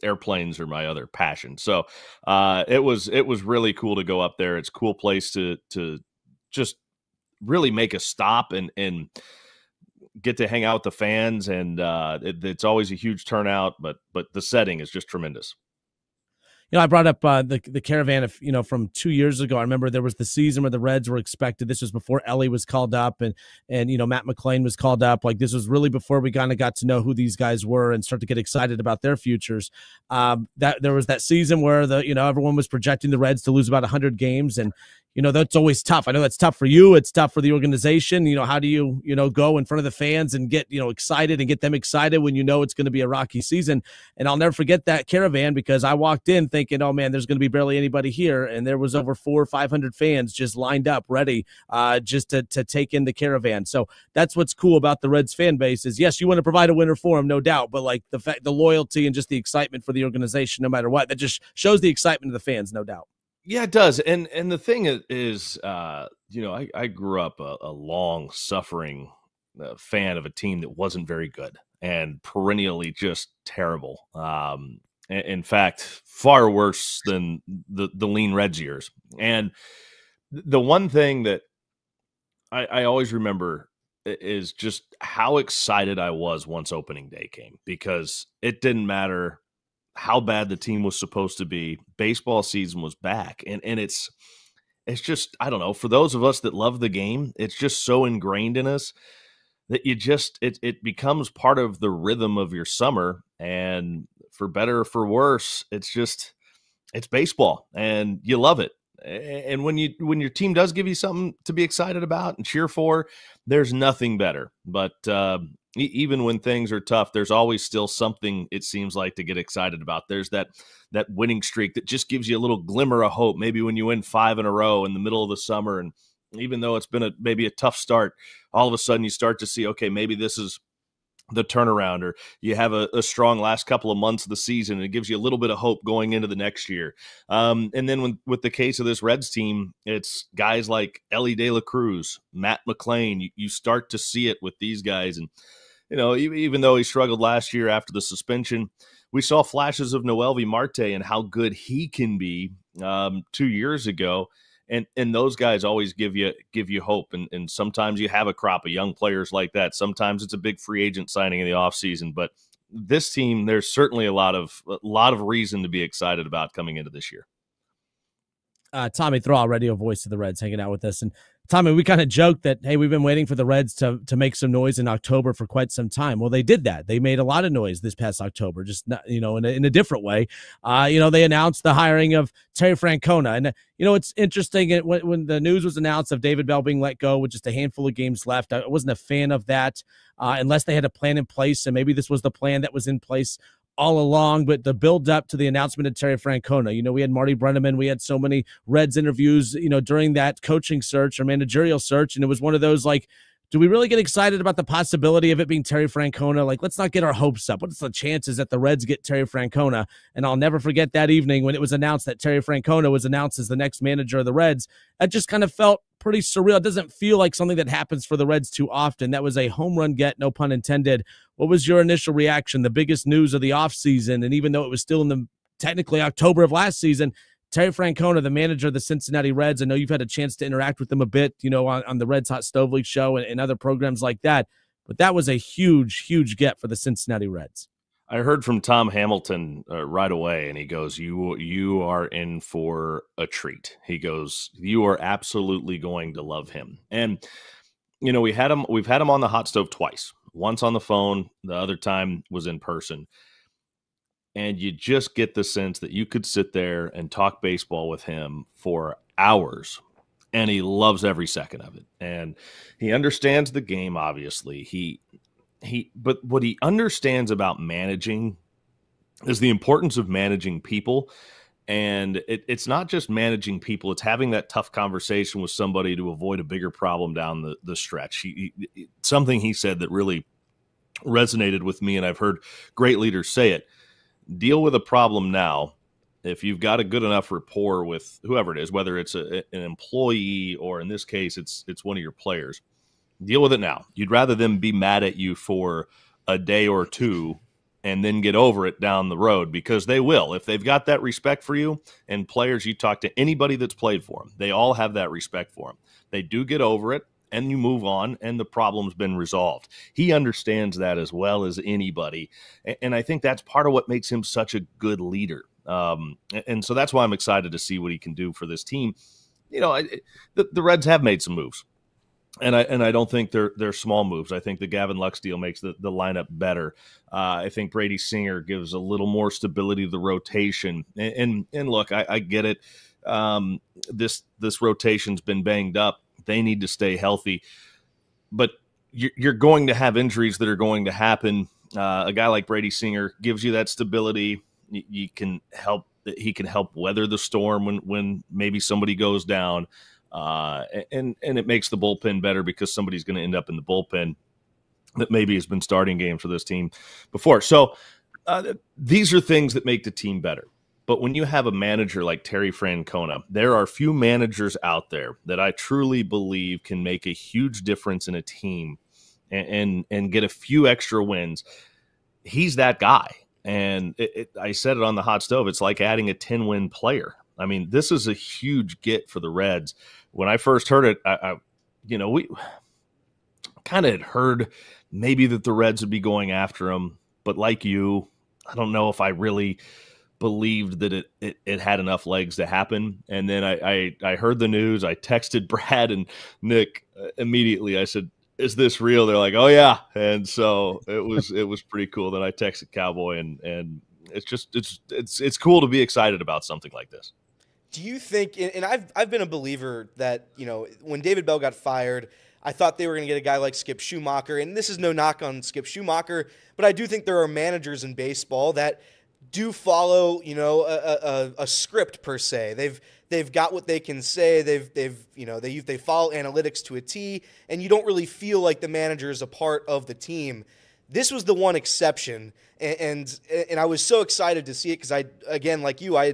Airplanes are my other passion. So it was really cool to go up there. It's a cool place to just really make a stop and get to hang out with the fans. And it's always a huge turnout, but the setting is just tremendous. I brought up the caravan from 2 years ago. I remember there was the season where the Reds were expected. This was before Ellie was called up and Matt McClain was called up. Like, this was really before we kind of got to know who these guys were and start to get excited about their futures. That there was that season where everyone was projecting the Reds to lose about 100 games, and that's always tough. I know that's tough for you. It's tough for the organization. How do you, go in front of the fans and get, excited and get them excited when it's going to be a rocky season? And I'll never forget that caravan, because I walked in thinking, oh man, there's going to be barely anybody here. And there was over 400 or 500 fans just lined up, ready just to take in the caravan. So that's what's cool about the Reds fan base is, yes, you want to provide a winner for them, no doubt. But like the loyalty and just the excitement for the organization, no matter what, that just shows the excitement of the fans, no doubt. Yeah, it does. And the thing is, I grew up a long-suffering fan of a team that wasn't very good and perennially just terrible. In fact, far worse than the lean Reds years. And the one thing that I always remember is just how excited I was once opening day came, because it didn't matter how bad the team was supposed to be. Baseball season was back. And it's just, I don't know, for those of us that love the game, it's just so ingrained in us that it becomes part of the rhythm of your summer. And for better or for worse, it's baseball and you love it. And when your team does give you something to be excited about and cheer for, there's nothing better. But even when things are tough, there's always still something, it seems like, to get excited about. There's that winning streak that just gives you a little glimmer of hope. Maybe when you win 5 in a row in the middle of the summer, and even though it's been maybe a tough start, all of a sudden you start to see, okay, maybe this is the turnaround, or you have a strong last couple of months of the season, and it gives you a little bit of hope going into the next year. And then with the case of this Reds team, it's guys like Ellie De La Cruz, Matt McClain. You start to see it with these guys. And, even though he struggled last year after the suspension, we saw flashes of Noelvi Marte and how good he can be 2 years ago. And those guys always give you hope. And sometimes you have a crop of young players like that. Sometimes it's a big free agent signing in the offseason. But this team, there's certainly a lot of reason to be excited about coming into this year. Tommy Thrall, radio voice of the Reds, hanging out with us. And Tommy, we kind of joked that, hey, we've been waiting for the Reds to make some noise in October for quite some time. Well, they did that. They made a lot of noise this past October, just not, in a different way. They announced the hiring of Terry Francona. And, it's interesting when the news was announced of David Bell being let go with just a handful of games left. I wasn't a fan of that unless they had a plan in place. And maybe this was the plan that was in place all along, but the build up to the announcement of Terry Francona, we had Marty Brenneman, we had so many Reds interviews, during that coaching search or managerial search. And it was one of those, like, do we really get excited about the possibility of it being Terry Francona? Like, let's not get our hopes up. What's the chances that the Reds get Terry Francona? And I'll never forget that evening when it was announced that Terry Francona was announced as the next manager of the Reds. That just kind of felt pretty surreal. It doesn't feel like something that happens for the Reds too often. That was a home run get, no pun intended. What was your initial reaction? The biggest news of the offseason, and even though it was still in the technically October of last season, Terry Francona, the manager of the Cincinnati Reds, I know you've had a chance to interact with him a bit, on the Reds Hot Stove League show and other programs like that. But that was a huge, huge get for the Cincinnati Reds. I heard from Tom Hamilton right away, and he goes, you are in for a treat. He goes, you are absolutely going to love him. And, we've had him on the hot stove twice, once on the phone, the other time was in person. And you just get the sense that you could sit there and talk baseball with him for hours, and he loves every second of it. And he understands the game, obviously. But what he understands about managing is the importance of managing people. And it's not just managing people, it's having that tough conversation with somebody to avoid a bigger problem down the stretch. Something he said that really resonated with me, and I've heard great leaders say it: deal with a problem now. If you've got a good enough rapport with whoever it is, whether it's an employee or in this case it's one of your players, deal with it now. You'd rather them be mad at you for a day or two and then get over it down the road, because they will. If they've got that respect for you, and players, you talk to anybody that's played for them, they all have that respect for them. They do get over it, and you move on, and the problem's been resolved. He understands that as well as anybody, and I think that's part of what makes him such a good leader. And so that's why I'm excited to see what he can do for this team. The Reds have made some moves, and I don't think they're small moves. I think the Gavin Lux deal makes the lineup better. I think Brady Singer gives a little more stability to the rotation. And look, I get it. This rotation's been banged up. They need to stay healthy, but you're going to have injuries that are going to happen. A guy like Brady Singer gives you that stability. He can help weather the storm when maybe somebody goes down, and it makes the bullpen better because somebody's going to end up in the bullpen that maybe has been starting games for this team before. So these are things that make the team better. But when you have a manager like Terry Francona, there are few managers out there that I truly believe can make a huge difference in a team and get a few extra wins. He's that guy. And I said it on the hot stove. It's like adding a 10-win player. I mean, this is a huge get for the Reds. When I first heard it, we kind of had heard maybe that the Reds would be going after him. But like you, I don't know if I really believed that it had enough legs to happen. And then I heard the news. I texted Brad and Nick immediately. I said, "Is this real?" They're like, "Oh yeah." And so it was pretty cool. Then I texted Cowboy, and it's cool to be excited about something like this. Do you think, and I've been a believer that, when David Bell got fired, I thought they were going to get a guy like Skip Schumacher, and this is no knock on Skip Schumacher, but I do think there are managers in baseball that do follow, a script per se. They've got what they can say. They follow analytics to a T, and you don't really feel like the manager is a part of the team. This was the one exception, and I was so excited to see it because again, like you, I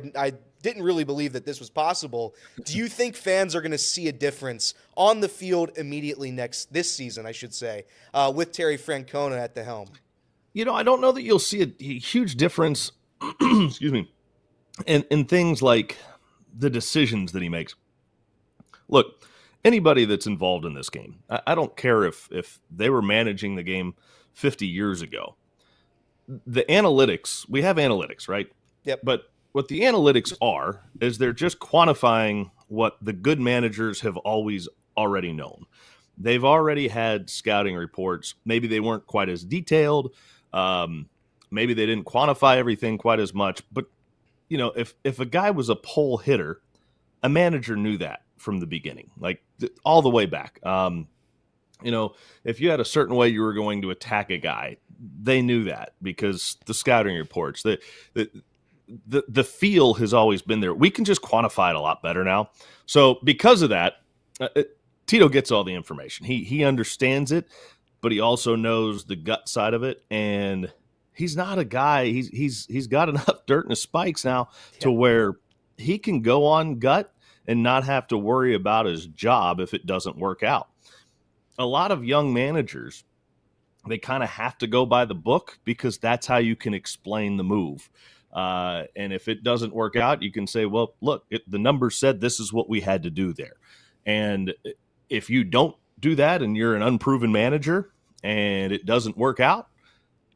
didn't really believe that this was possible. Do you think fans are going to see a difference on the field immediately this season, I should say, with Terry Francona at the helm? I don't know that you'll see a huge difference, excuse me, in things like the decisions that he makes. Look, anybody that's involved in this game, I don't care if they were managing the game 50 years ago. The analytics, we have analytics, right? Yep. But what the analytics are is they're just quantifying what the good managers have always already known. They've already had scouting reports. Maybe they weren't quite as detailed. Maybe they didn't quantify everything quite as much. But, if a guy was a pole hitter, a manager knew that from the beginning, like all the way back. If you had a certain way you were going to attack a guy, they knew that because the scouting reports, the feel has always been there. We can just quantify it a lot better now. So because of that, Tito gets all the information. He understands it, but he also knows the gut side of it. And he's not a guy. He's got enough dirt in his spikes now to where he can go on gut and not have to worry about his job if it doesn't work out. A lot of young managers, they kind of have to go by the book because that's how you can explain the move. And if it doesn't work out, you can say, well, look, the numbers said this is what we had to do there. And if you don't do that and you're an unproven manager and it doesn't work out,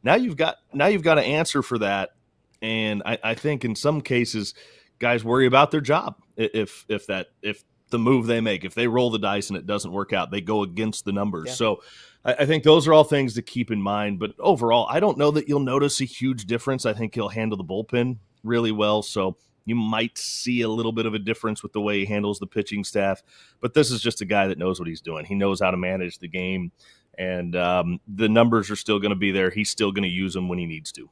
now you've got to answer for that. And I think in some cases, guys worry about their job. If the move they make, if they roll the dice and it doesn't work out, they go against the numbers. Yeah. So I think those are all things to keep in mind. But overall, I don't know that you'll notice a huge difference. I think he'll handle the bullpen really well. So you might see a little bit of a difference with the way he handles the pitching staff. But this is just a guy that knows what he's doing. He knows how to manage the game. And the numbers are still going to be there. He's still going to use them when he needs to.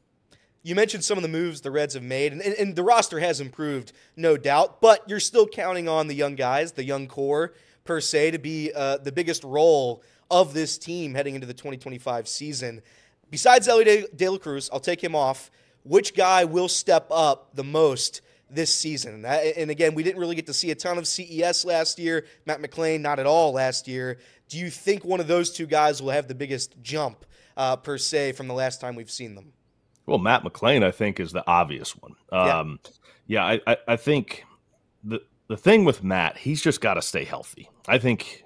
You mentioned some of the moves the Reds have made, and the roster has improved, no doubt, but you're still counting on the young guys, the young core, per se, to be the biggest role of this team heading into the 2025 season. Besides Elly De La Cruz, I'll take him off. Which guy will step up the most this season? And again, we didn't really get to see a ton of CES last year. Matt McClain, not at all last year. Do you think one of those two guys will have the biggest jump, per se, from the last time we've seen them? Well, Matt McClain, I think, is the obvious one. I think the thing with Matt, he's just got to stay healthy. I think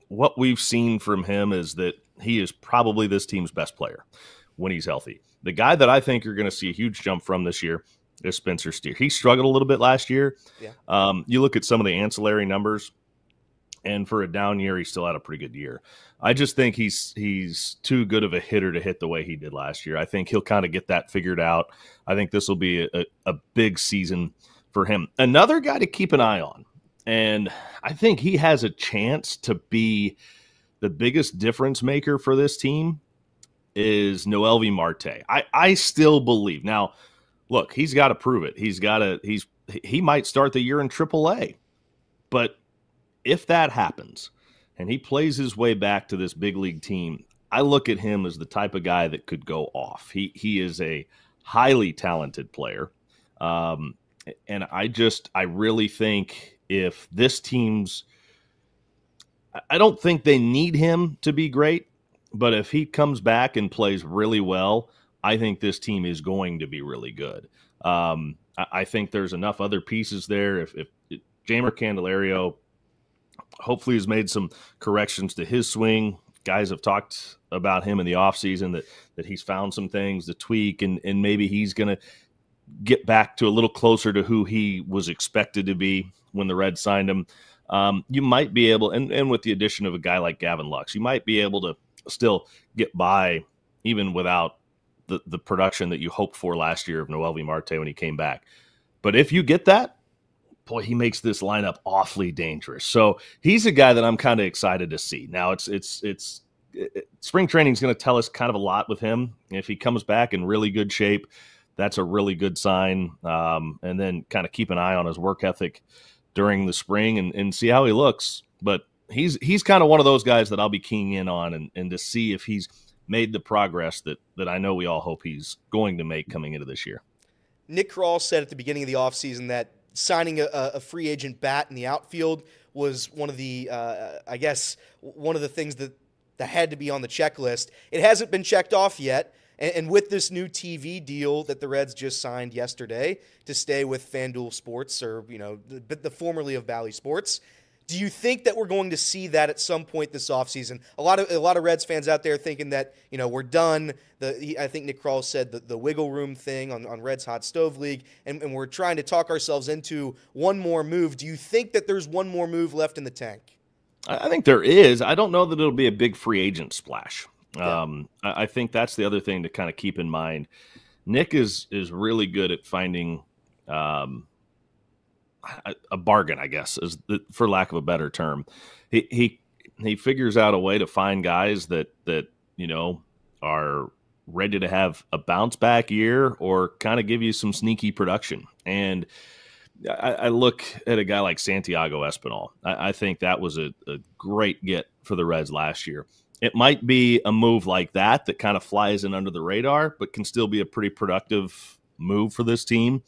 what we've seen from him is that he is probably this team's best player when he's healthy. The guy that I think you're going to see a huge jump from this year is Spencer Steer. He struggled a little bit last year. Yeah. You look at some of the ancillary numbers, and for a down year, he still had a pretty good year. I just think he's too good of a hitter to hit the way he did last year. I think he'll kind of get that figured out. I think this will be a big season for him. Another guy to keep an eye on, and I think he has a chance to be the biggest difference maker for this team, is Noelvi Marte. I still believe. Now, look, he's got to prove it. He might start the year in AAA, but if that happens and he plays his way back to this big league team, I look at him as the type of guy that could go off. He is a highly talented player. And I really think if this team's, I don't think they need him to be great, but if he comes back and plays really well, I think this team is going to be really good. I think there's enough other pieces there. If Jeimer Candelario hopefully has made some corrections to his swing. Guys have talked about him in the offseason that he's found some things to tweak, and maybe he's going to get back to a little closer to who he was expected to be when the Reds signed him. You might be able, and with the addition of a guy like Gavin Lux, you might be able to still get by even without the production that you hoped for last year of Noelvi Marte when he came back. But if you get that, boy, he makes this lineup awfully dangerous. So he's a guy that I'm kind of excited to see. Now it's spring training is going to tell us kind of a lot with him. If he comes back in really good shape, that's a really good sign. And then kind of keep an eye on his work ethic during the spring and see how he looks. But he's kind of one of those guys that I'll be keying in on and to see if he's made the progress that I know we all hope he's going to make coming into this year. Nick Krall said at the beginning of the offseason that signing a free agent bat in the outfield was one of the, one of the things that had to be on the checklist. It hasn't been checked off yet. And with this new TV deal that the Reds just signed yesterday to stay with FanDuel Sports, or the formerly of Bally Sports, do you think that we're going to see that at some point this offseason? A lot of Reds fans out there thinking that we're done. I think Nick Krall said the wiggle room thing on Reds Hot Stove League, and we're trying to talk ourselves into one more move. Do you think that there's one more move left in the tank? I think there is. I don't know that it'll be a big free agent splash. Yeah. I think that's the other thing to kind of keep in mind. Nick is really good at finding a bargain, I guess, for lack of a better term. He figures out a way to find guys that are ready to have a bounce back year or kind of give you some sneaky production. And I look at a guy like Santiago Espinal. I think that was a great get for the Reds last year. It might be a move like that kind of flies in under the radar, but can still be a pretty productive move for this team.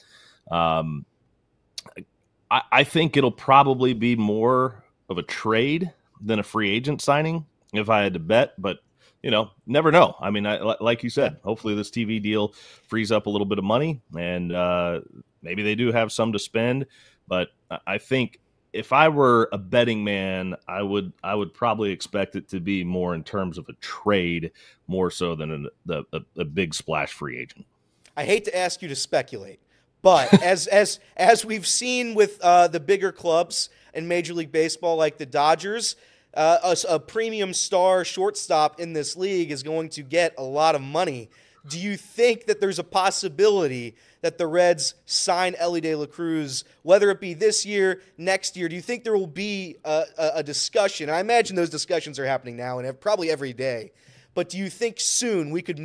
I think it'll probably be more of a trade than a free agent signing if I had to bet, but never know. I mean, like you said, hopefully this TV deal frees up a little bit of money, and maybe they do have some to spend. But I think if I were a betting man, I would probably expect it to be more in terms of a trade, more so than a big splash free agent. I hate to ask you to speculate, but as we've seen with the bigger clubs in Major League Baseball, like the Dodgers, a premium star shortstop in this league is going to get a lot of money. Do you think that there's a possibility that the Reds sign Elly De La Cruz, whether it be this year, next year? Do you think there will be a discussion? I imagine those discussions are happening now and probably every day. But do you think soon we could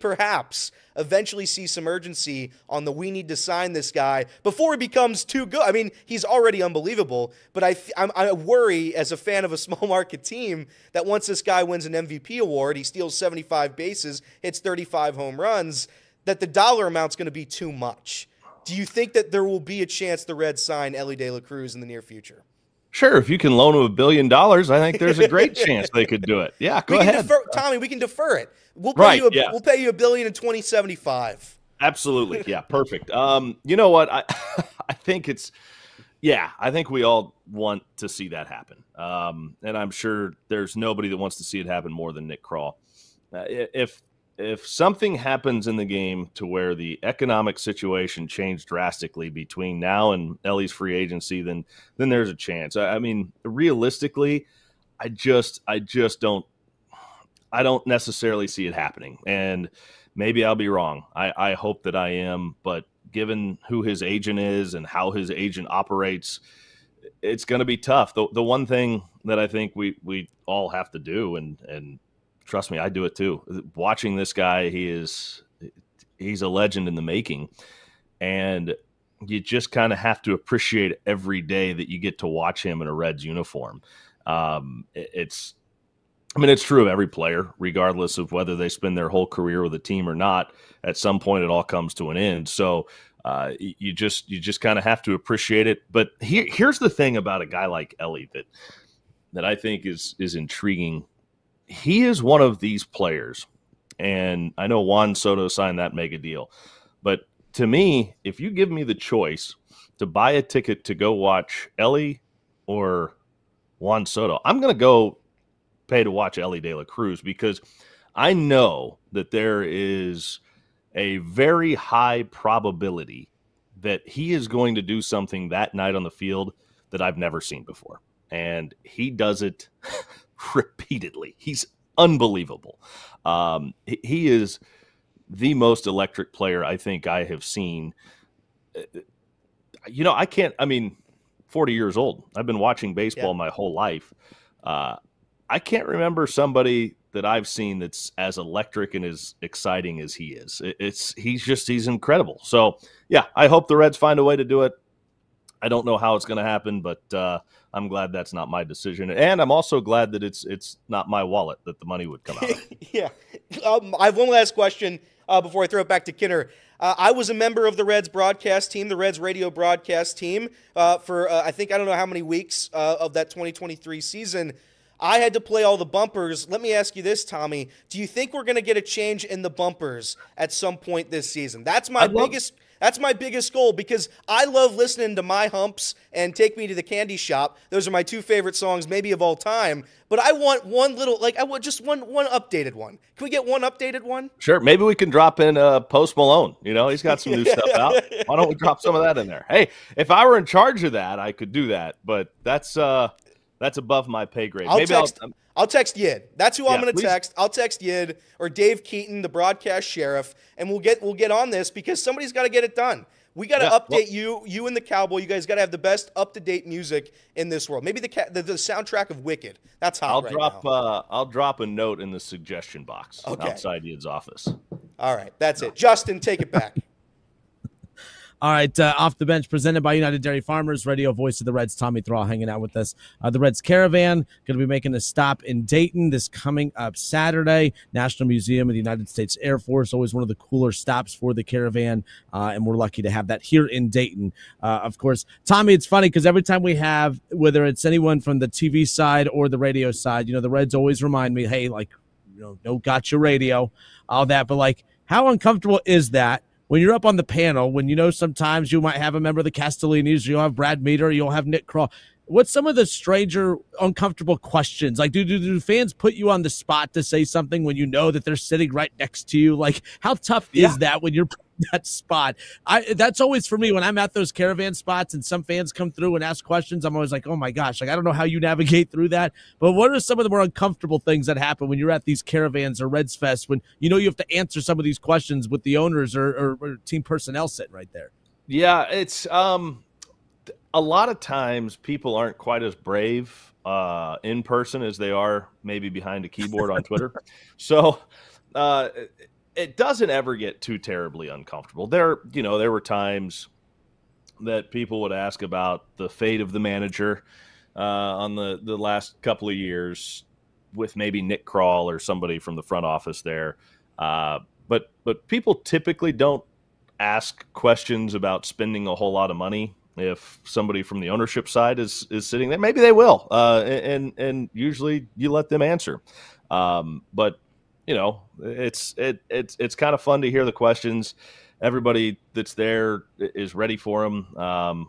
perhaps eventually see some urgency on the we need to sign this guy before he becomes too good? I mean, he's already unbelievable, but I worry as a fan of a small market team that once this guy wins an MVP award, he steals 75 bases, hits 35 home runs, that the dollar amount's going to be too much. Do you think that there will be a chance the Reds sign Elly De La Cruz in the near future? Sure, if you can loan him $1 billion, I think there's a great chance they could do it. Yeah, go ahead, Tommy. We can defer it. We'll pay you. We'll pay you $1 billion in 2075. Absolutely, yeah, perfect. You know what? I think I think we all want to see that happen, and I'm sure there's nobody that wants to see it happen more than Nick Krall. If something happens in the game to where the economic situation changed drastically between now and Elly's free agency, then there's a chance. I mean, realistically, I don't necessarily see it happening. And maybe I'll be wrong. I hope that I am, but given who his agent is and how his agent operates, it's going to be tough. The one thing that I think we all have to do, and trust me, I do it too. Watching this guy, he's a legend in the making, and you just kind of have to appreciate every day that you get to watch him in a Reds uniform. It's true of every player, regardless of whether they spend their whole career with a team or not. At some point, it all comes to an end. So you just kind of have to appreciate it. But here's the thing about a guy like Elly that I think is intriguing. He is one of these players, and I know Juan Soto signed that mega deal, but to me, if you give me the choice to buy a ticket to go watch Elly or Juan Soto, I'm going to go pay to watch Elly De La Cruz, because I know that there is a very high probability that he is going to do something that night on the field that I've never seen before, and he does it repeatedly. He's unbelievable. He is the most electric player I think I have seen. 40 years old. I've been watching baseball my whole life. I can't remember somebody that I've seen that's as electric and as exciting as he is. He's incredible. So yeah, I hope the Reds find a way to do it. I don't know how it's going to happen, but I'm glad that's not my decision. And I'm also glad that it's not my wallet that the money would come out of. Yeah. I have one last question before I throw it back to Kinner. I was a member of the Reds broadcast team, the Reds radio broadcast team, for I don't know how many weeks of that 2023 season. I had to play all the bumpers. Let me ask you this, Tommy. Do you think we're going to get a change in the bumpers at some point this season? That's my biggest goal, because I love listening to My Humps and Take Me to the Candy Shop. Those are my two favorite songs maybe of all time. But I want one updated one. Can we get one updated one? Sure. Maybe we can drop in Post Malone. He's got some new stuff out. Why don't we drop some of that in there? Hey, if I were in charge of that, I could do that. But that's above my pay grade. I'll text Yid. That's who I'm going to text. I'll text Yid or Dave Keaton, the broadcast sheriff, and we'll get on this, because somebody's got to get it done. We got to update you and the Cowboy. You guys got to have the best up-to-date music in this world. Maybe the soundtrack of Wicked. That's hot now. I'll drop a note in the suggestion box outside Yid's office. All right, that's it. Justin, take it back. All right, Off the Bench, presented by United Dairy Farmers, radio voice of the Reds, Tommy Thrall, hanging out with us. The Reds Caravan going to be making a stop in Dayton this coming up Saturday. National Museum of the United States Air Force, always one of the cooler stops for the Caravan, and we're lucky to have that here in Dayton. Of course, Tommy, it's funny because every time we have, whether it's anyone from the TV side or the radio side, the Reds always remind me, hey, like, no gotcha radio, all that, but like, how uncomfortable is that when you're up on the panel, when sometimes you might have a member of the Castellinis, you'll have Brad Meter, you'll have Nick Kroll. What's some of the stranger, uncomfortable questions? Like, do fans put you on the spot to say something when you know that they're sitting right next to you? Like, how tough is that when you're put in that spot? That's always for me when I'm at those Caravan spots and some fans come through and ask questions. I'm always like, oh my gosh, like I don't know how you navigate through that. But what are some of the more uncomfortable things that happen when you're at these Caravans or Reds Fest when you have to answer some of these questions with the owners or team personnel sitting right there? Yeah, it's a lot of times people aren't quite as brave in person as they are maybe behind a keyboard on Twitter. So it doesn't ever get too terribly uncomfortable. There were times that people would ask about the fate of the manager on the last couple of years with maybe Nick Kroll or somebody from the front office there. But people typically don't ask questions about spending a whole lot of money. If somebody from the ownership side is sitting there, maybe they will, and usually you let them answer. But it's kind of fun to hear the questions. Everybody that's there is ready for them.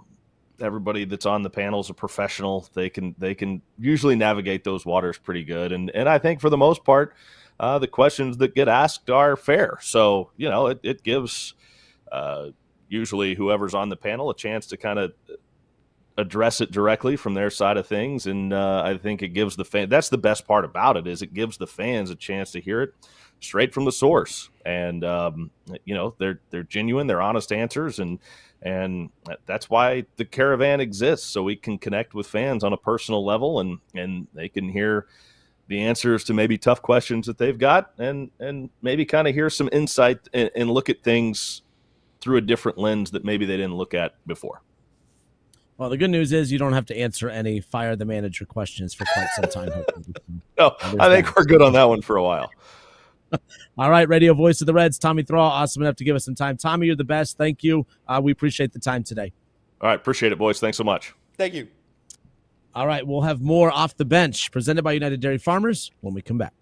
Everybody that's on the panel is a professional. They can usually navigate those waters pretty good, and I think for the most part, the questions that get asked are fair. So it gives. Usually whoever's on the panel a chance to kind of address it directly from their side of things. And I think it gives the fan, that's the best part about it, is it gives the fans a chance to hear it straight from the source. And, they're genuine, they're honest answers. And that's why the Caravan exists. So we can connect with fans on a personal level and they can hear the answers to maybe tough questions that they've got and maybe kind of hear some insight and look at things through a different lens that maybe they didn't look at before. Well, the good news is you don't have to answer any fire the manager questions for quite some time. No, I think we're good on that one for a while. All right, radio voice of the Reds, Tommy Thrall, awesome enough to give us some time. Tommy, you're the best. Thank you. We appreciate the time today. All right, appreciate it, boys. Thanks so much. Thank you. All right, we'll have more Off the Bench presented by United Dairy Farmers when we come back.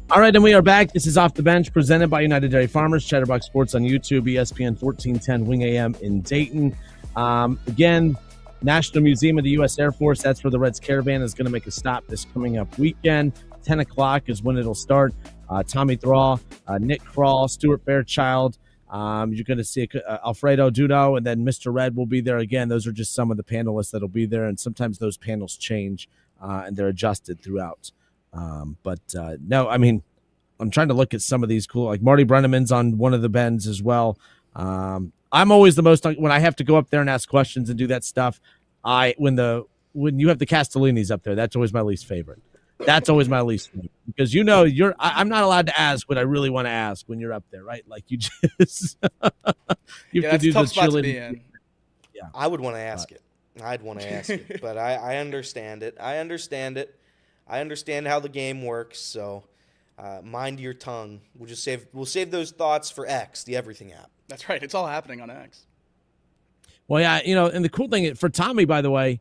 All right, and we are back. This is Off the Bench, presented by United Dairy Farmers, Chatterbox Sports on YouTube, ESPN 1410 Wing AM in Dayton. Again, National Museum of the U.S. Air Force. That's where the Reds Caravan is going to make a stop this coming up weekend. 10 o'clock is when it'll start. Tommy Thrall, Nick Kroll, Stuart Fairchild. You're going to see Alfredo Duno, and then Mr. Red will be there again. Those are just some of the panelists that'll be there, and sometimes those panels change and they're adjusted throughout. No, I mean, I'm trying to look at some of these cool, like Marty Brenneman's on one of the bends as well. I'm always the most, when I have to go up there and ask questions and do that stuff, when you have the Castellinis up there, that's always my least favorite. That's always my least favorite because I'm not allowed to ask what I really want to ask when you're up there, right? Like you just you have to do tough the spot to be in. Yeah, I would want to ask it. I'd want to ask it, but I understand it. I understand how the game works. So mind your tongue. We'll save those thoughts for X, the everything app. That's right. It's all happening on X. Well, yeah, and the cool thing for Tommy, by the way,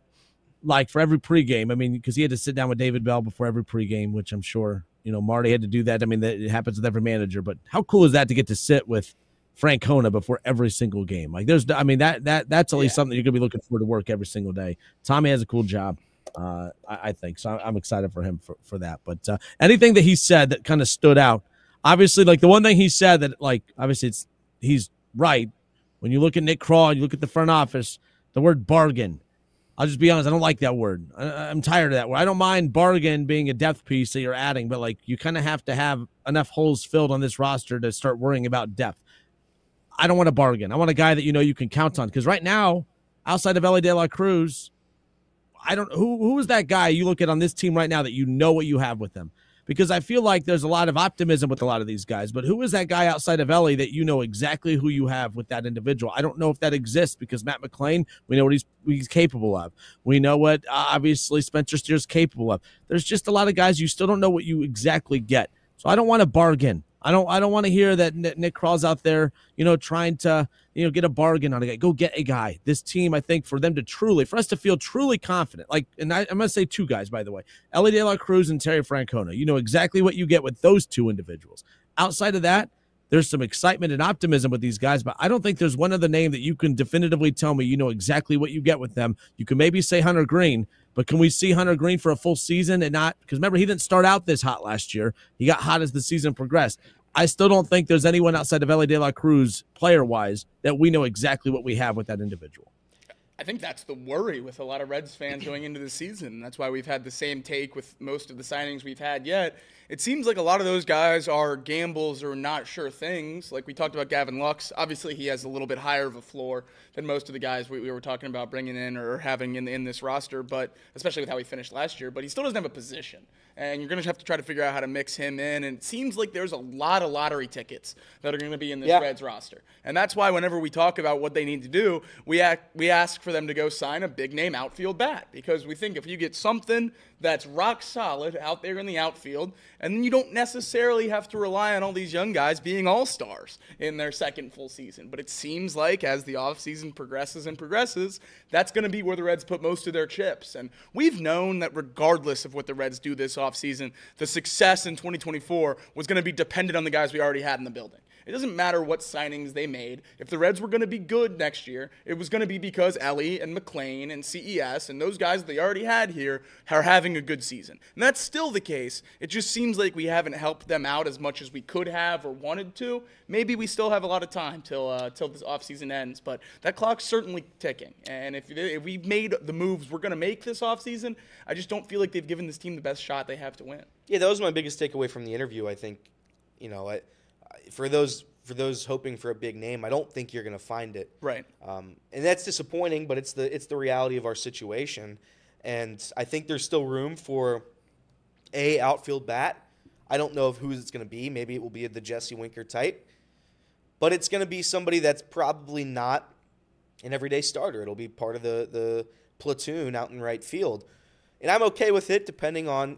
like for every pregame, I mean, because he had to sit down with David Bell before every pregame, which I'm sure, Marty had to do that. I mean, it happens with every manager, but how cool is that to get to sit with Francona before every single game? Like that's at least something you're going to be looking forward to work every single day. Tommy has a cool job, I think. So I'm excited for him for that. But anything that he said that kind of stood out, obviously, like the one thing he said that, like, obviously he's right. When you look at Nick Kroll, you look at the front office, the word bargain. I'll just be honest, I don't like that word. I'm tired of that word. I don't mind bargain being a depth piece that you're adding, but like you kind of have to have enough holes filled on this roster to start worrying about depth. I don't want a bargain. I want a guy that you can count on. Because right now, outside of Ellie De La Cruz, who is that guy you look at on this team right now that you know what you have with them? Because I feel like there's a lot of optimism with a lot of these guys. But who is that guy outside of Ellie that you know exactly who you have with that individual? I don't know if that exists because Matt McClain, we know what he's capable of. We know what, obviously, Spencer Steer's capable of. There's just a lot of guys you still don't know what you exactly get. So I don't want to bargain. I don't want to hear that Nick Kroll's out there, trying to, get a bargain on a guy. Go get a guy. This team, I think, for us to feel truly confident, and I'm going to say two guys, by the way, Ellie De La Cruz and Terry Francona. You know exactly what you get with those two individuals. Outside of that, there's some excitement and optimism with these guys, but I don't think there's one other name that you can definitively tell me you know exactly what you get with them. You can maybe say Hunter Green, but can we see Hunter Green for a full season and not – because remember, he didn't start out this hot last year. He got hot as the season progressed. I still don't think there's anyone outside of Ellie De La Cruz, player-wise, that we know exactly what we have with that individual. I think that's the worry with a lot of Reds fans going into the season. That's why we've had the same take with most of the signings we've had yet. It seems like a lot of those guys are gambles or not sure things. Like we talked about Gavin Lux. Obviously, he has a little bit higher of a floor than most of the guys we were talking about bringing in or having in this roster, but especially with how he finished last year. But he still doesn't have a position. And you're going to have to try to figure out how to mix him in. And it seems like there's a lot of lottery tickets that are going to be in this Reds roster. And that's why whenever we talk about what they need to do, we ask for them to go sign a big-name outfield bat. Because we think if you get something that's rock solid out there in the outfield, and then you don't necessarily have to rely on all these young guys being all-stars in their second full season. But it seems like as the offseason progresses, that's going to be where the Reds put most of their chips. And we've known that regardless of what the Reds do this offseason, the success in 2024 was going to be dependent on the guys we already had in the building. It doesn't matter what signings they made. If the Reds were going to be good next year, it was going to be because Ellie and McClain and CES and those guys they already had here are having a good season. And that's still the case. It just seems like we haven't helped them out as much as we could have or wanted to. Maybe we still have a lot of time till this offseason ends, but that clock's certainly ticking. And if we made the moves we're going to make this offseason, I just don't feel like they've given this team the best shot they have to win. Yeah, that was my biggest takeaway from the interview. I think, for those hoping for a big name, I don't think you're going to find it. Right. And that's disappointing, but it's the reality of our situation. And I think there's still room for a outfield bat. I don't know of who it's going to be. Maybe it will be the Jesse Winker type. But it's going to be somebody that's probably not an everyday starter. It'll be part of the platoon out in right field. And I'm okay with it depending on,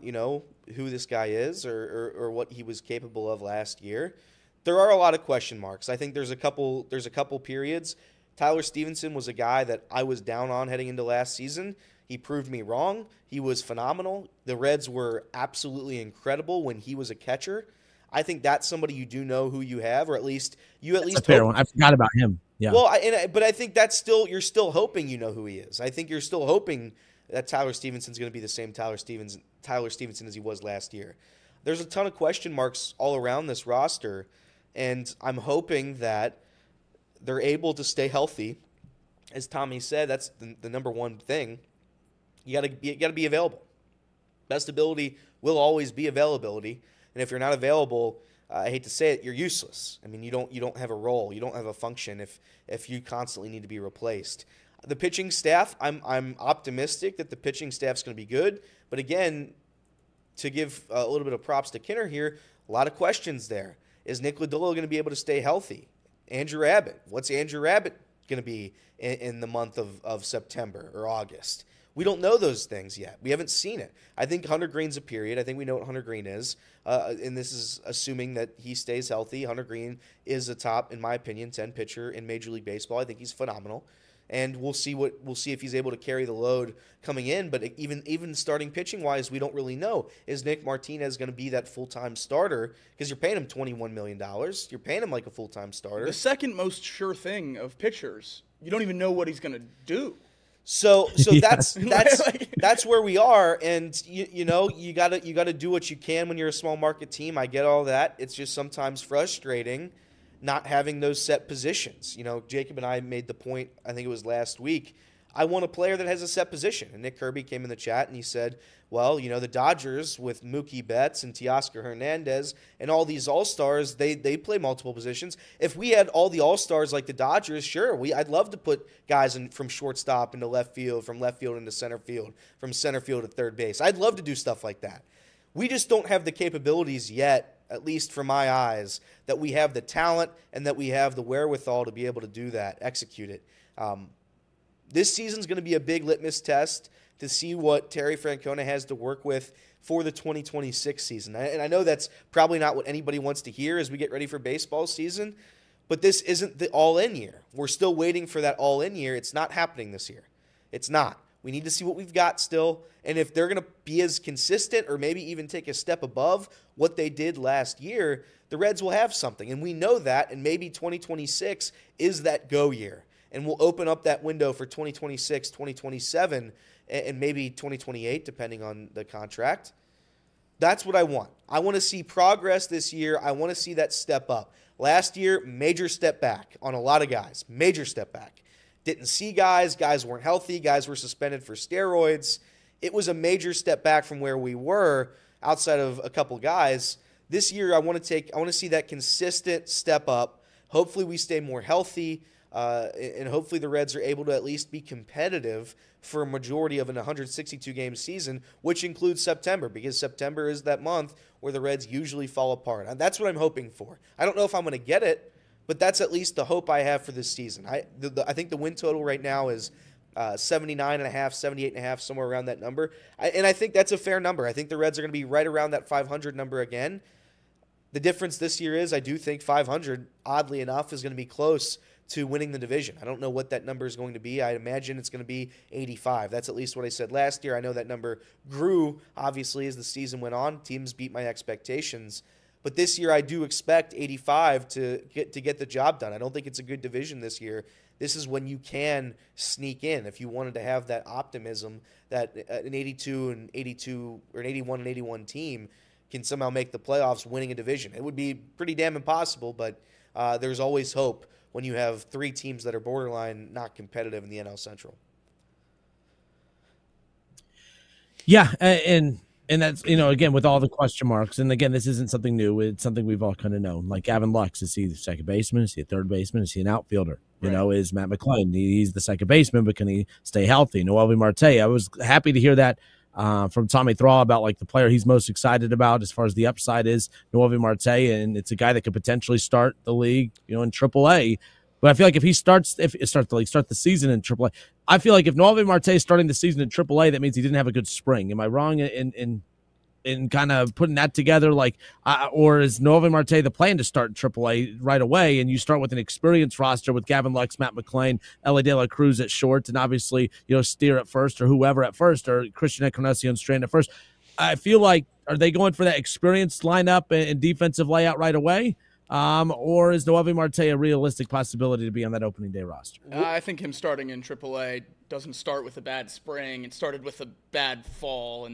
who this guy is or what he was capable of last year. There are a lot of question marks. I think there's a couple periods. Tyler Stevenson was a guy that I was down on heading into last season. He proved me wrong. He was phenomenal. The Reds were absolutely incredible when he was a catcher. I think that's somebody you do know who you have, or at least fair one. I forgot about him. Yeah. Well, but I think that's you're still hoping you know who he is. I think you're still hoping that Tyler Stevenson's going to be the same Tyler Stevenson as he was last year. There's a ton of question marks all around this roster, and I'm hoping that they're able to stay healthy. As Tommy said, that's the number one thing. You got to be available. Best ability will always be availability, and if you're not available, I hate to say it, you're useless. I mean, you don't have a role, you don't have a function if you constantly need to be replaced. The pitching staff, I'm optimistic that the pitching staff's going to be good, but again, to give a little bit of props to Kinner here, a lot of questions there. Is Nick Lodolo going to be able to stay healthy? Andrew Abbott, what's Andrew Abbott going to be in the month of September or August? We don't know those things yet. We haven't seen it. I think Hunter Green's a period. I think we know what Hunter Green is, and this is assuming that he stays healthy. Hunter Green is a top, in my opinion, 10 pitcher in Major League Baseball. I think he's phenomenal, and we'll see if he's able to carry the load coming in. But even starting pitching wise, we don't really know. Is Nick Martinez going to be that full-time starter? Because you're paying him $21 million. You're paying him like a full-time starter. The second most sure thing of pitchers, you don't even know what he's going to do. So that's where we are, and you know you gotta do what you can when you're a small market team. I get all that. It's just sometimes frustrating not having those set positions. You know, Jacob and I made the point, I think it was last week, I want a player that has a set position. And Nick Kirby came in the chat and he said, well, you know, the Dodgers with Mookie Betts and Teoscar Hernandez and all these all-stars, they play multiple positions. If we had all the all-stars like the Dodgers, sure, I'd love to put guys from shortstop into left field, from left field into center field, from center field to third base. I'd love to do stuff like that. We just don't have the capabilities yet, at least from my eyes, that we have the talent and that we have the wherewithal to be able to do that, execute it. This season's going to be a big litmus test to see what Terry Francona has to work with for the 2026 season. And I know that's probably not what anybody wants to hear as we get ready for baseball season, but this isn't the all-in year. We're still waiting for that all-in year. It's not happening this year. It's not. We need to see what we've got still, and if they're going to be as consistent or maybe even take a step above what they did last year, the Reds will have something, and we know that, and maybe 2026 is that go year. And we'll open up that window for 2026, 2027, and maybe 2028, depending on the contract. That's what I want. I want to see progress this year. I want to see that step up. Last year, major step back on a lot of guys. Major step back. Didn't see guys. Guys weren't healthy. Guys were suspended for steroids. It was a major step back from where we were outside of a couple guys. This year, I want to see that consistent step up. Hopefully, we stay more healthy. And hopefully the Reds are able to at least be competitive for a majority of an 162-game season, which includes September, because September is that month where the Reds usually fall apart. And that's what I'm hoping for. I don't know if I'm going to get it, but that's at least the hope I have for this season. I think the win total right now is 79.5, 78.5, somewhere around that number. And I think that's a fair number. I think the Reds are going to be right around that 500 number again. The difference this year is I do think 500, oddly enough, is going to be close to winning the division. I don't know what that number is going to be. I imagine it's going to be 85. That's at least what I said last year. I know that number grew, obviously, as the season went on. Teams beat my expectations. But this year I do expect 85 to get the job done. I don't think it's a good division this year. This is when you can sneak in if you wanted to have that optimism that an 82 and 82 or an 81 and 81 team can somehow make the playoffs winning a division. It would be pretty damn impossible, but there's always hope when you have three teams that are borderline not competitive in the NL Central. Yeah, and that's, you know, again, with all the question marks, and again, this isn't something new. It's something we've all kind of known. Like Gavin Lux, is he the second baseman? Is he a third baseman? Is he an outfielder? You know, is Matt McClain, he's the second baseman, but can he stay healthy? Noelvi Marte, I was happy to hear that from Tommy Thrall about like the player he's most excited about as far as the upside is Noelvi Marte, and it's a guy that could potentially start the league, you know, in AAA. But I feel like if he start the season in AAA, I feel like if Noelvi Marte is starting the season in AAA, that means he didn't have a good spring. Am I wrong in kind of putting that together? Like, or is Noelvi Marte the plan to start in AAA right away, and you start with an experienced roster with Gavin Lux, Matt McClain, Ellie De La Cruz at short, and obviously, you know, Steer at first, or whoever at first, or Christian Encarnacion Strand at first? I feel like, are they going for that experienced lineup and defensive layout right away? Or is Noelvi Marte a realistic possibility to be on that opening day roster? I think him starting in AAA doesn't start with a bad spring. It started with a bad fall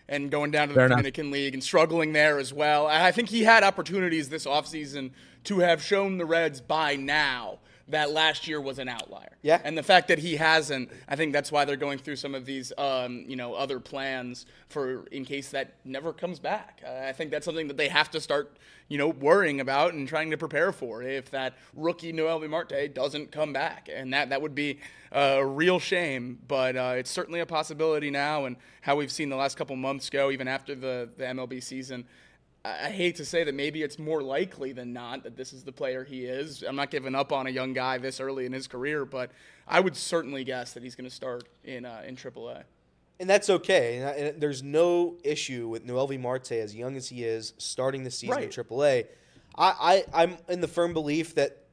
and going down to the Dominican League and struggling there as well. I think he had opportunities this offseason to have shown the Reds by now that last year was an outlier. Yeah. And the fact that he hasn't, I think that's why they're going through some of these, other plans for in case that never comes back. I think that's something that they have to start, worrying about and trying to prepare for if that rookie Noelvi Marte doesn't come back. And that would be a real shame, but it's certainly a possibility now. And how we've seen the last couple months go, even after the MLB season, I hate to say that maybe it's more likely than not that this is the player he is. I'm not giving up on a young guy this early in his career, but I would certainly guess that he's going to start in AAA. And that's okay. And there's no issue with Noelvi Marte, as young as he is, starting the season in AAA. I'm in the firm belief that,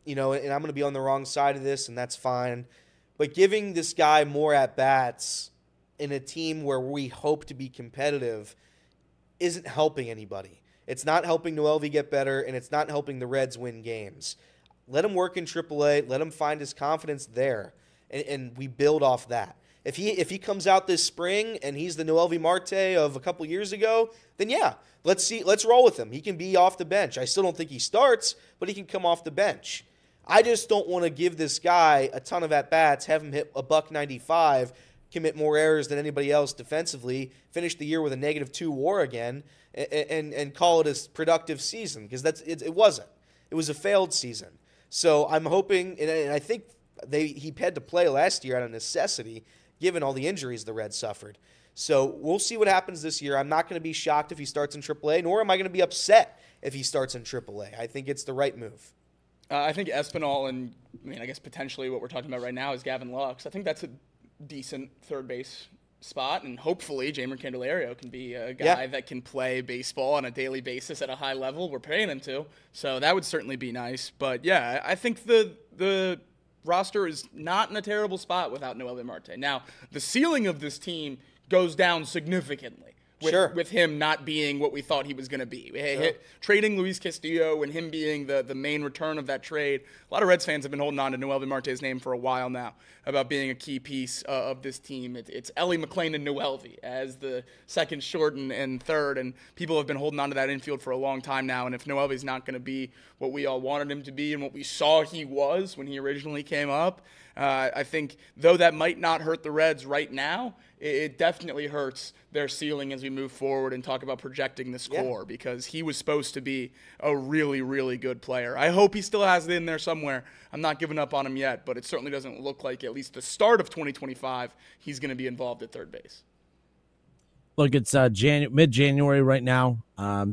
and I'm going to be on the wrong side of this, and that's fine. But giving this guy more at-bats in a team where we hope to be competitive isn't helping anybody. It's not helping Noelvi get better, and it's not helping the Reds win games. Let him work in AAA. Let him find his confidence there, and we build off that. If he comes out this spring and he's the Noelvi Marte of a couple years ago, then yeah, let's roll with him. He can be off the bench. I still don't think he starts, but he can come off the bench. I just don't want to give this guy a ton of at-bats, have him hit a $195, commit more errors than anybody else defensively, finish the year with a -2 WAR again, and call it a productive season, because it wasn't. It was a failed season. So I'm hoping, and I think he had to play last year out of necessity, given all the injuries the Reds suffered. So we'll see what happens this year. I'm not going to be shocked if he starts in AAA, nor am I going to be upset if he starts in AAA. I think it's the right move. I think Espinal and, I guess potentially what we're talking about right now is Gavin Lux. I think that's a decent third base spot, and hopefully Jeimer Candelario can be a guy that can play baseball on a daily basis at a high level. We're paying him to, so that would certainly be nice. But yeah, I think the roster is not in a terrible spot without Noelvi Marte. Now, the ceiling of this team goes down significantly with him not being what we thought he was going to be. Trading Luis Castillo and him being the main return of that trade. A lot of Reds fans have been holding on to Noelvi Marte's name for a while now about being a key piece of this team. It's Ellie McClain and Noelvi as the second short and third, and people have been holding on to that infield for a long time now. And if Noelvi's not going to be what we all wanted him to be and what we saw he was when he originally came up, I think though that might not hurt the Reds right now, it definitely hurts their ceiling as we move forward and talk about projecting this core, because he was supposed to be a really, really good player. I hope he still has it in there somewhere. I'm not giving up on him yet, but it certainly doesn't look like at least the start of 2025 he's going to be involved at third base. Look, it's mid-January right now.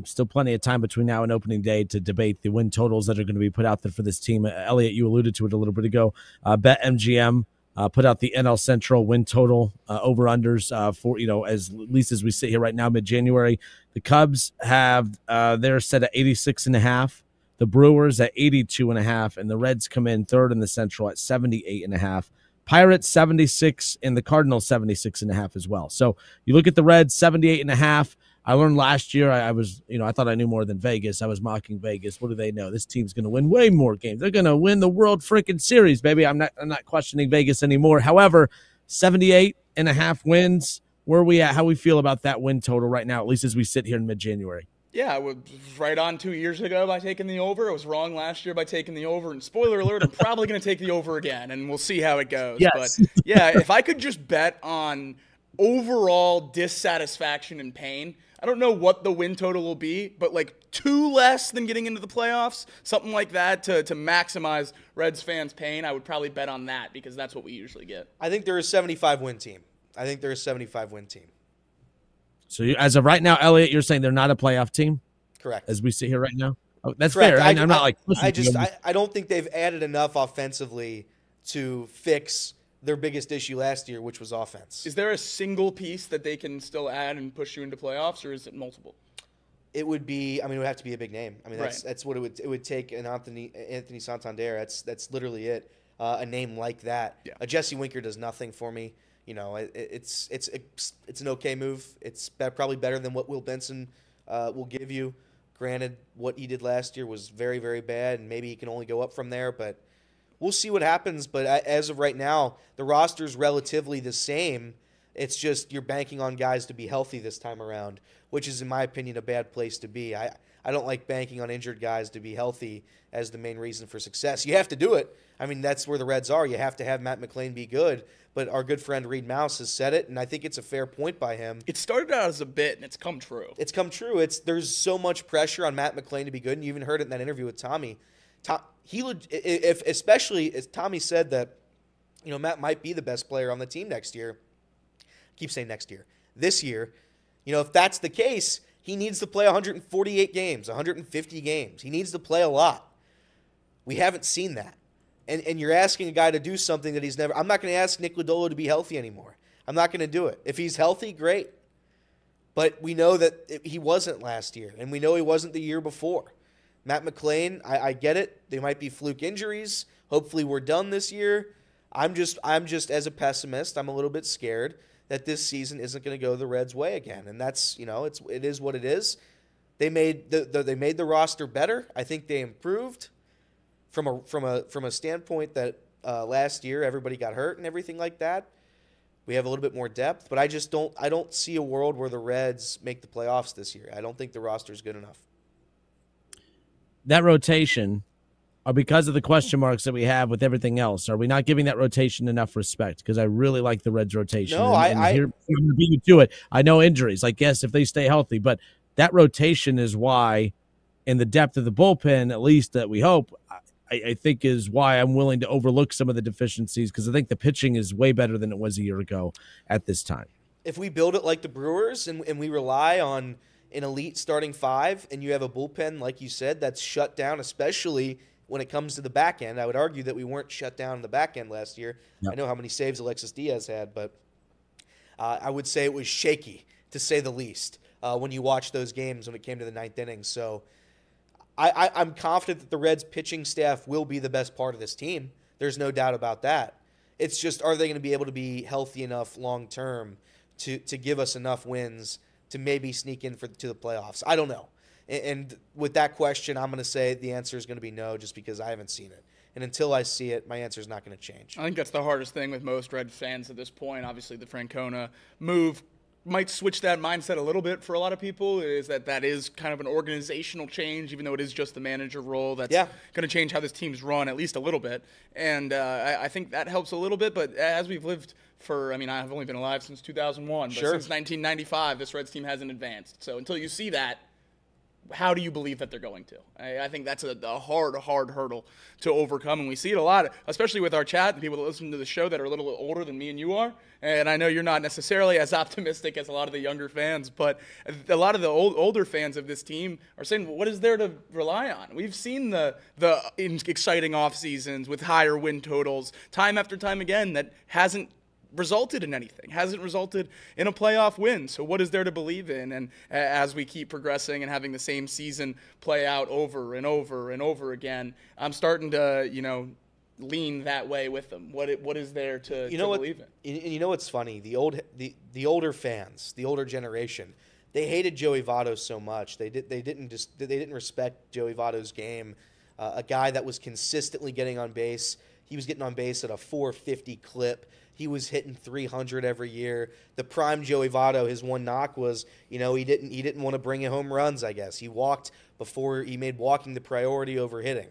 Still plenty of time between now and opening day to debate the win totals that are going to be put out there for this team. Elliot, you alluded to it a little bit ago. BetMGM put out the NL Central win total over-unders for, at least as we sit here right now, mid-January. The Cubs have they're set at 86.5. The Brewers at 82.5, and the Reds come in third in the Central at 78.5. Pirates 76 and the Cardinals 76.5 as well. So you look at the Reds 78.5. I learned last year I was, I thought I knew more than Vegas. I was mocking Vegas. What do they know? This team's going to win way more games. They're going to win the World freaking Series, baby. I'm not questioning Vegas anymore. However, 78.5 wins. Where are we at? How we feel about that win total right now, at least as we sit here in mid-January? Yeah, I was right on 2 years ago by taking the over. I was wrong last year by taking the over. And spoiler alert, I'm probably going to take the over again, and we'll see how it goes. Yes. But, yeah, if I could just bet on overall dissatisfaction and pain, I don't know what the win total will be, but like 2 less than getting into the playoffs, something like that to maximize Reds fans' pain, I would probably bet on that because that's what we usually get. I think they're a 75-win team. So as of right now, Elliot, you're saying they're not a playoff team? Correct. As we sit here right now? Oh, that's Correct. fair. I'm not like pushing I don't think they've added enough offensively to fix their biggest issue last year, which was offense. Is there a single piece that they can still add and push you into playoffs, or is it multiple? It would be. It would have to be a big name. That's what it would take. An Anthony Santander. That's literally it. A name like that. Yeah. A Jesse Winker does nothing for me. It's an okay move. It's probably better than what Will Benson will give you. Granted, what he did last year was very, very bad, and maybe he can only go up from there, but we'll see what happens. But as of right now, the roster's relatively the same. It's just you're banking on guys to be healthy this time around, which is, in my opinion, a bad place to be. I don't like banking on injured guys to be healthy as the main reason for success. You have to do it. I mean, that's where the Reds are. You have to have Matt McClain be good. But our good friend Reed Mouse has said it, and I think it's a fair point by him. It started out as a bit, and it's come true. It's come true. There's so much pressure on Matt McClain to be good, and you even heard it in that interview with Tommy. Especially as Tommy said that, Matt might be the best player on the team next year. I keep saying next year. This year, if that's the case, he needs to play 148 games, 150 games. He needs to play a lot. We haven't seen that. And you're asking a guy to do something that he's never – I'm not going to ask Nick Lodolo to be healthy anymore. I'm not going to do it. If he's healthy, great. But we know that he wasn't last year, and we know he wasn't the year before. Matt McClain, I get it. They might be fluke injuries. Hopefully we're done this year. I'm just as a pessimist, I'm a little bit scared that this season isn't going to go the Reds' way again. And that's, it is what it is. They made the roster better. I think they improved. From a standpoint that last year everybody got hurt and everything like that, we have a little bit more depth. But I don't see a world where the Reds make the playoffs this year. I don't think the roster is good enough. That rotation, because of the question marks that we have with everything else, are we not giving that rotation enough respect? Because I really like the Reds rotation. No, I'm going to beat you to it. I know injuries. Like, yes, if they stay healthy, but that rotation is why, in the depth of the bullpen, at least that we hope, I think is why I'm willing to overlook some of the deficiencies, because I think the pitching is way better than it was a year ago at this time. If we build it like the Brewers and we rely on an elite starting five, and you have a bullpen, like you said, that's shut down, especially when it comes to the back end. I would argue that we weren't shut down in the back end last year. Yep. I know how many saves Alexis Diaz had, but I would say it was shaky, to say the least, when you watch those games when it came to the ninth inning. So I'm confident that the Reds pitching staff will be the best part of this team. There's no doubt about that. It's just, are they going to be able to be healthy enough long-term to give us enough wins to maybe sneak in to the playoffs? I don't know. And with that question, I'm going to say the answer is going to be no, just because I haven't seen it. And until I see it, my answer is not going to change. I think that's the hardest thing with most Red fans at this point. Obviously, the Francona move might switch that mindset a little bit for a lot of people, is that is kind of an organizational change, even though it is just the manager role. That's going to change how this team's run at least a little bit. And I think that helps a little bit. But as we've lived I've only been alive since 2001, but since 1995, this Reds team hasn't advanced. So until you see that, how do you believe that they're going to? I think that's a hard hurdle to overcome, and we see it a lot, especially with our chat and people that listen to the show that are a little older than me and you are. And I know you're not necessarily as optimistic as a lot of the younger fans, but a lot of the older fans of this team are saying, well, what is there to rely on? We've seen the exciting off seasons with higher win totals time after time again that hasn't resulted in anything, hasn't resulted in a playoff win. So what is there to believe in? And as we keep progressing and having the same season play out over and over and over again, I'm starting to, lean that way with them. What is there to believe in? And you know what's funny? The older fans, the older generation, they hated Joey Votto so much. They didn't respect Joey Votto's game. A guy that was consistently getting on base. He was getting on base at a 450 clip. He was hitting 300 every year. The prime Joey Votto, his one knock was, he didn't want to bring in home runs, I guess. He walked before he made walking the priority over hitting.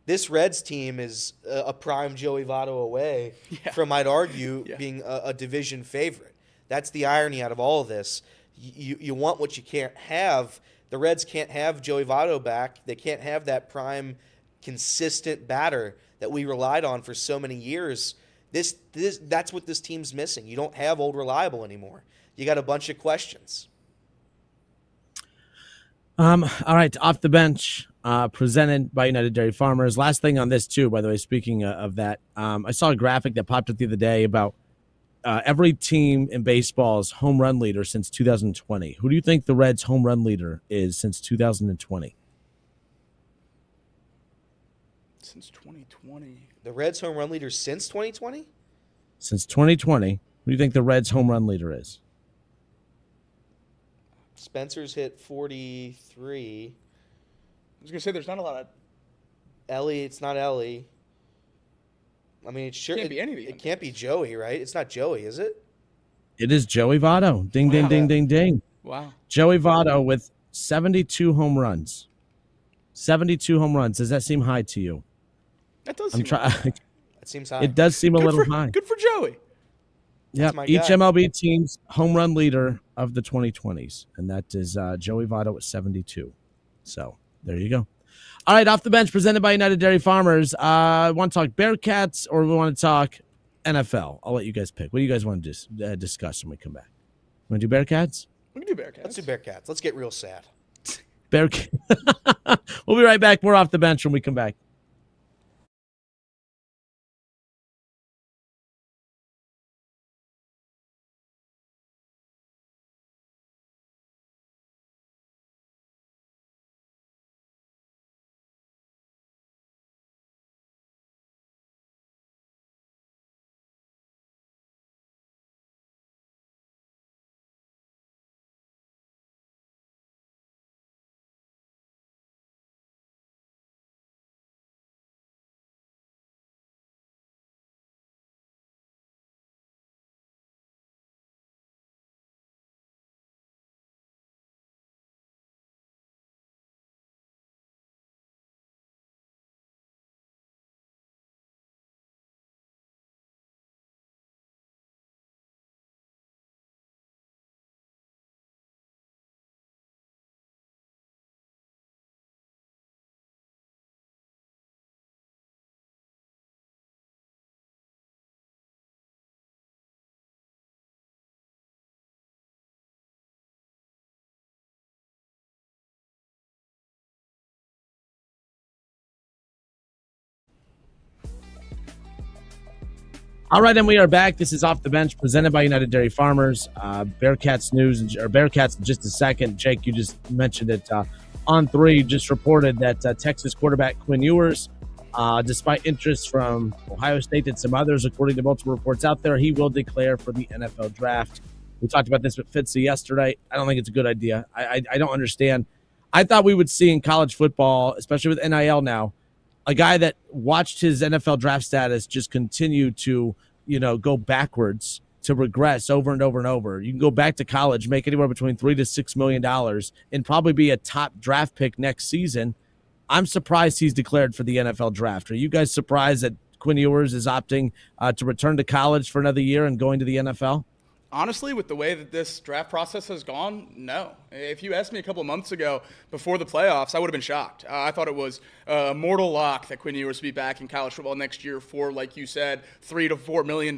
This Reds team is a prime Joey Votto away from, I'd argue, being a division favorite. That's the irony out of all of this. You want what you can't have. The Reds can't have Joey Votto back. They can't have that prime, consistent batter that we relied on for so many years. That's what this team's missing. You don't have old reliable anymore. You got a bunch of questions. All right, off the bench, presented by United Dairy Farmers. Last thing on this too, by the way, speaking of that, I saw a graphic that popped up the other day about every team in baseball's home run leader since 2020. Who do you think the Reds' home run leader is since 2020? Since 2020. The Reds' home run leader since 2020? Since 2020, who do you think the Reds' home run leader is? Spencer's hit 43. I was gonna say there's not a lot of. Ellie, it's not Ellie. I mean, it Can't be any of the It can't be Joey, right? It's not Joey, is it? It is Joey Votto. Ding, ding, ding, ding, ding. Wow. Joey Votto with 72 home runs. 72 home runs. Does that seem high to you? That does. That seems high. It does seem a little high. Good for Joey. Yeah, each MLB team's home run leader of the 2020s, and that is Joey Votto at 72. So there you go. All right, Off the Bench presented by United Dairy Farmers. Want to talk Bearcats or we want to talk NFL? I'll let you guys pick. What do you guys want to discuss when we come back? Want to do Bearcats? We can do Bearcats. Let's do Bearcats. Let's get real sad. Bearcats. We'll be right back. More Off the Bench when we come back. All right, and we are back. This is Off the Bench presented by United Dairy Farmers. Bearcats news, or Bearcats in just a second. Jake, you just mentioned it. On 3, just reported that Texas quarterback Quinn Ewers, despite interest from Ohio State and some others, according to multiple reports out there, he will declare for the NFL draft. We talked about this with Fitzy yesterday. I don't think it's a good idea. I don't understand. I thought we would see in college football, especially with NIL now, a guy that watched his NFL draft status just continue to, go backwards, to regress over and over and over. You can go back to college, make anywhere between $3 to $6 million, and probably be a top draft pick next season. I'm surprised he's declared for the NFL draft. Are you guys surprised that Quinn Ewers is opting to return to college for another year and going to the NFL? Honestly, with the way that this draft process has gone, no. If you asked me a couple of months ago before the playoffs, I would have been shocked. I thought it was a mortal lock that Quinn Ewers would be back in college football next year for, like you said, $3 to $4 million.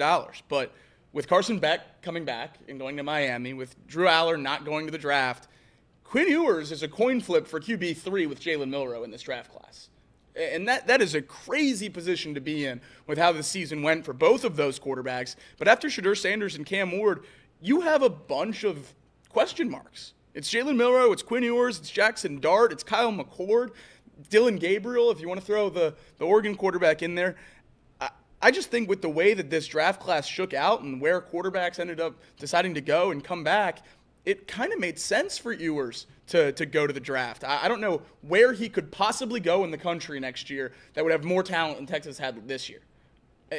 But with Carson Beck coming back and going to Miami, with Drew Aller not going to the draft, Quinn Ewers is a coin flip for QB3 with Jalen Milroe in this draft class. And that is a crazy position to be in with how the season went for both of those quarterbacks. But after Shedeur Sanders and Cam Ward, you have a bunch of question marks. It's Jalen Milroe, it's Quinn Ewers, it's Jackson Dart, it's Kyle McCord, Dylan Gabriel, if you want to throw the Oregon quarterback in there. I just think with the way that this draft class shook out and where quarterbacks ended up deciding to go and come back, it kind of made sense for Ewers to go to the draft. I don't know where he could possibly go in the country next year that would have more talent than Texas had this year.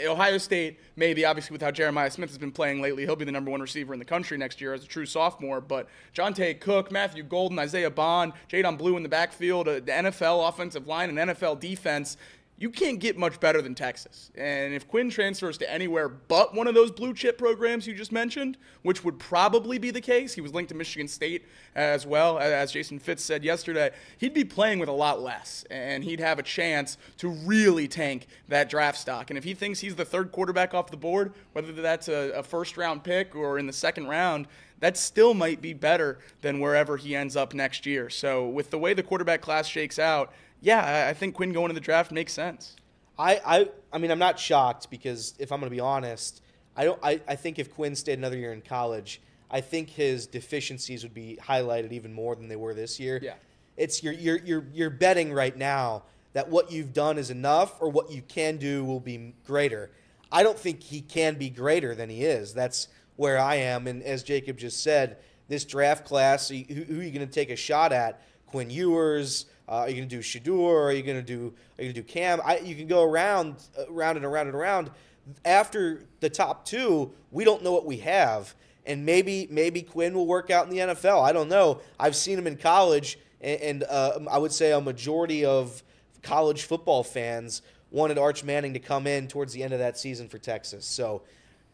Ohio State, maybe, obviously with how Jeremiah Smith has been playing lately, he'll be the number 1 receiver in the country next year as a true sophomore. But Jonte Cook, Matthew Golden, Isaiah Bond, Jadon Blue in the backfield, the NFL offensive line and NFL defense, you can't get much better than Texas. And if Quinn transfers to anywhere but one of those blue chip programs you just mentioned, which would probably be the case, he was linked to Michigan State as well, as Jason Fitz said yesterday, he'd be playing with a lot less, and he'd have a chance to really tank that draft stock. And if he thinks he's the 3rd quarterback off the board, whether that's a first-round pick or in the 2nd round, that still might be better than wherever he ends up next year. So with the way the quarterback class shakes out, yeah, I think Quinn going to the draft makes sense. I mean, I'm not shocked because if I'm going to be honest, I think if Quinn stayed another year in college, I think his deficiencies would be highlighted even more than they were this year. Yeah, it's you're betting right now that what you've done is enough or what you can do will be greater. I don't think he can be greater than he is. That's where I am. And as Jacob just said, this draft class, who are you going to take a shot at? Quinn Ewers? Are you going to do Shador? Are you going to do Cam? You can go around and around. After the top two, we don't know what we have. And maybe Quinn will work out in the NFL. I don't know. I've seen him in college, and I would say a majority of college football fans wanted Arch Manning to come in towards the end of that season for Texas. So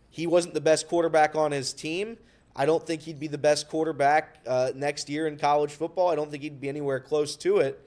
he wasn't the best quarterback on his team. I don't think he'd be the best quarterback next year in college football. I don't think he'd be anywhere close to it.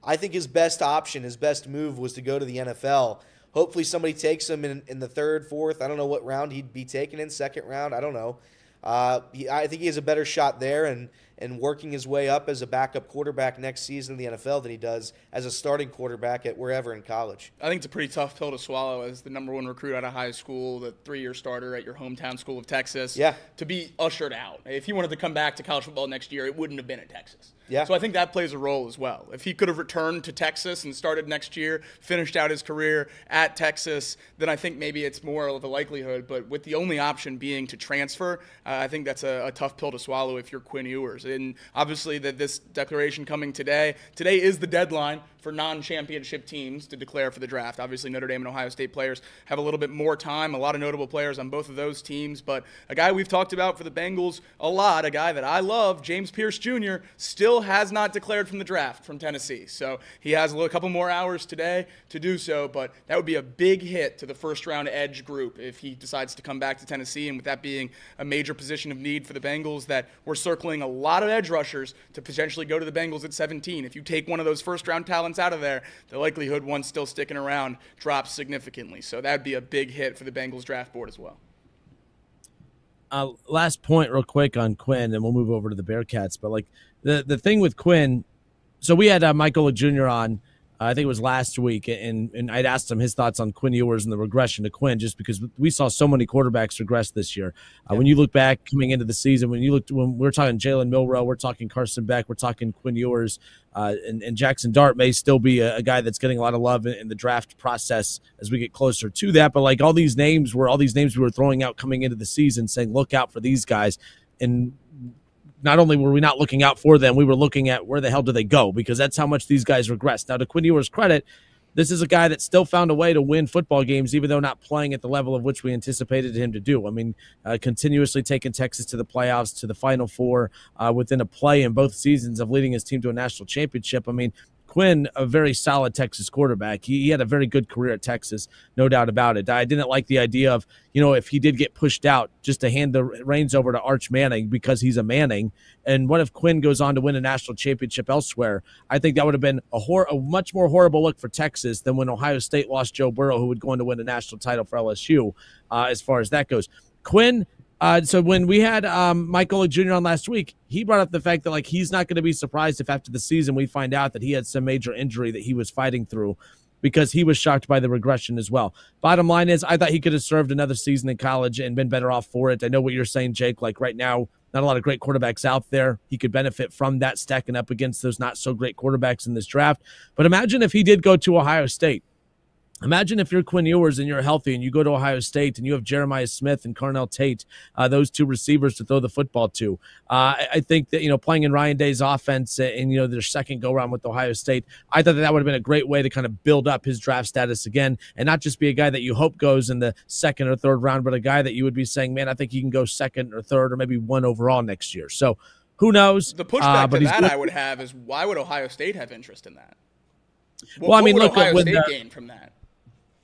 I think his best option, his best move was to go to the NFL. Hopefully somebody takes him in the third, fourth. I don't know what round he'd be taken in, second round. I don't know. I think he has a better shot there and working his way up as a backup quarterback next season in the NFL than he does as a starting quarterback at wherever in college. I think it's a pretty tough pill to swallow as the number one recruit out of high school, the 3-year starter at your hometown school of Texas, to be ushered out. If he wanted to come back to college football next year, it wouldn't have been at Texas. Yeah. So I think that plays a role as well. If he could have returned to Texas and started next year, finished out his career at Texas, then I think maybe it's more of a likelihood. But with the only option being to transfer, I think that's a tough pill to swallow if you're Quinn Ewers. And obviously this declaration coming today is the deadline for non-championship teams to declare for the draft. Obviously Notre Dame and Ohio State players have a little bit more time, a lot of notable players on both of those teams. But a guy we've talked about for the Bengals a lot, a guy that I love, James Pierce Jr., still has not declared from the draft from Tennessee. So he has a couple more hours today to do so, but that would be a big hit to the first-round edge group if he decides to come back to Tennessee, and with that being a major position of need for the Bengals, that we're circling a lot of edge rushers to potentially go to the Bengals at 17. If you take one of those first-round talents out of there, the likelihood one still sticking around drops significantly. So that would be a big hit for the Bengals draft board as well. Last point real quick on Quinn, and we'll move over to the Bearcats. But, the thing with Quinn, so we had Michael Jr. on, I think it was last week, and I'd asked him his thoughts on Quinn Ewers and the regression to Quinn, just because we saw so many quarterbacks regress this year. When you look back coming into the season, when we're talking Jalen Milroe, we're talking Carson Beck, we're talking Quinn Ewers, and Jackson Dart may still be a guy that's getting a lot of love in the draft process as we get closer to that. But all these names we were throwing out coming into the season, saying look out for these guys, and not only were we not looking out for them, we were looking at where the hell do they go, because that's how much these guys regress. Now, to Quinn Ewers' credit, this is a guy that still found a way to win football games, even though not playing at the level of which we anticipated him to do. I mean, continuously taking Texas to the playoffs, to the Final Four, within a play in both seasons of leading his team to a national championship. I mean, Quinn, a very solid Texas quarterback. He had a very good career at Texas, no doubt about it. I didn't like the idea of, if he did get pushed out, just to hand the reins over to Arch Manning because he's a Manning. And what if Quinn goes on to win a national championship elsewhere? I think that would have been a much more horrible look for Texas than when Ohio State lost Joe Burrow, who would go on to win a national title for LSU, as far as that goes. Quinn, so when we had Mike Golick Jr. on last week, he brought up the fact that he's not going to be surprised if after the season we find out that he had some major injury that he was fighting through, because he was shocked by the regression as well. Bottom line is, I thought he could have served another season in college and been better off for it. I know what you're saying, Jake. Right now, not a lot of great quarterbacks out there. He could benefit from that, stacking up against those not so great quarterbacks in this draft. But imagine if he did go to Ohio State. Imagine if you're Quinn Ewers and you're healthy and you go to Ohio State and you have Jeremiah Smith and Carnell Tate, those two receivers to throw the football to. I think that, playing in Ryan Day's offense and, their second go-around with Ohio State, I thought that would have been a great way to kind of build up his draft status again and not just be a guy that you hope goes in the second or third round, but a guy that you would be saying, man, I think he can go second or third or maybe one overall next year. So who knows? The pushback to that I would have is, why would Ohio State have interest in that? What would Ohio State gain from that?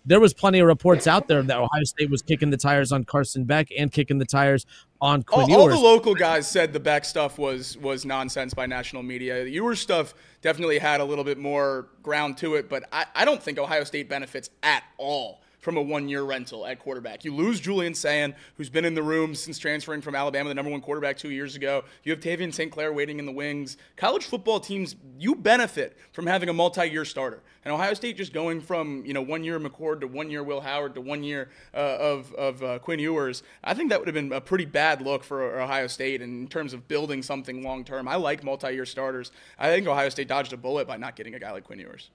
There was plenty of reports out there that Ohio State was kicking the tires on Carson Beck and kicking the tires on Quinn Ewers. All the local guys said the Beck stuff was nonsense by national media. The Ewers stuff definitely had a little bit more ground to it, but I don't think Ohio State benefits at all from a one-year rental at quarterback. You lose Julian Sayin, who's been in the room since transferring from Alabama, the number one quarterback 2 years ago. You have Tavian St. Clair waiting in the wings. College football teams, you benefit from having a multi-year starter. And Ohio State just going from 1 year McCord to 1 year Will Howard to 1 year of Quinn Ewers, I think that would have been a pretty bad look for Ohio State in terms of building something long-term. I like multi-year starters. I think Ohio State dodged a bullet by not getting a guy like Quinn Ewers.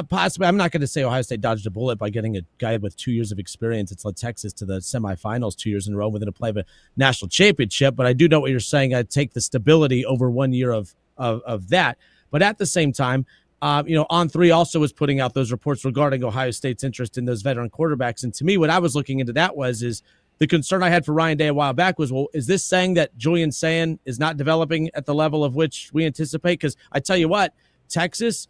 Possibly. I'm not going to say Ohio State dodged a bullet by getting a guy with 2 years of experience. It's led Texas to the semifinals 2 years in a row within a play of a national championship. But I do know what you're saying. I'd take the stability over 1 year of that. But at the same time, On3 also was putting out those reports regarding Ohio State's interest in those veteran quarterbacks. And to me, what I was looking into that is the concern I had for Ryan Day a while back was, well, is this saying that Julian Sayin is not developing at the level of which we anticipate? Because I tell you what, Texas,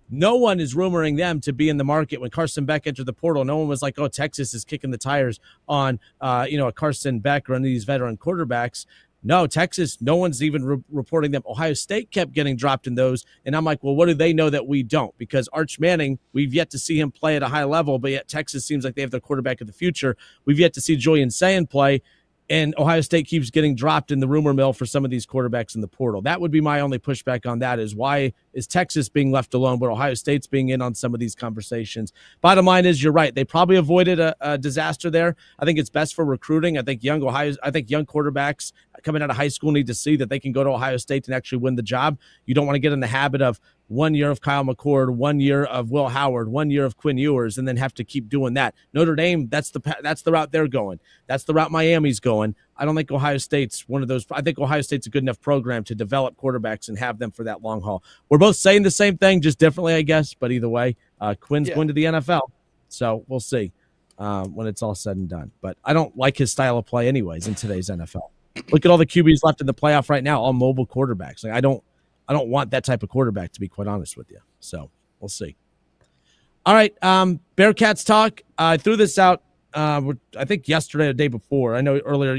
no one is rumoring them to be in the market. When Carson Beck entered the portal, no one was like, oh, Texas is kicking the tires on, a Carson Beck or any of these veteran quarterbacks. No, Texas, no one's even reporting them. Ohio State kept getting dropped in those. And I'm like, well, what do they know that we don't? Because Arch Manning, we've yet to see him play at a high level, but yet Texas seems like they have their quarterback of the future. We've yet to see Julian Sayin play. And Ohio State keeps getting dropped in the rumor mill for some of these quarterbacks in the portal. That would be my only pushback on that, is why is Texas being left alone, but Ohio State's being in on some of these conversations. Bottom line is, you're right. They probably avoided a disaster there. I think it's best for recruiting. I think young quarterbacks coming out of high school need to see that they can go to Ohio State and actually win the job. You don't want to get in the habit of 1 year of Kyle McCord, 1 year of Will Howard, 1 year of Quinn Ewers, and then have to keep doing that. Notre Dame, that's the route they're going. That's the route Miami's going. I don't think Ohio State's one of those. I think Ohio State's a good enough program to develop quarterbacks and have them for that long haul. We're both saying the same thing, just differently, I guess. But either way, Quinn's going to the NFL, so we'll see when it's all said and done. But I don't like his style of play anyways in today's NFL. Look at all the QBs left in the playoff right now, all mobile quarterbacks. Like I don't want that type of quarterback, to be quite honest with you. So we'll see. All right, Bearcats talk. I threw this out, I think yesterday or the day before. I know earlier,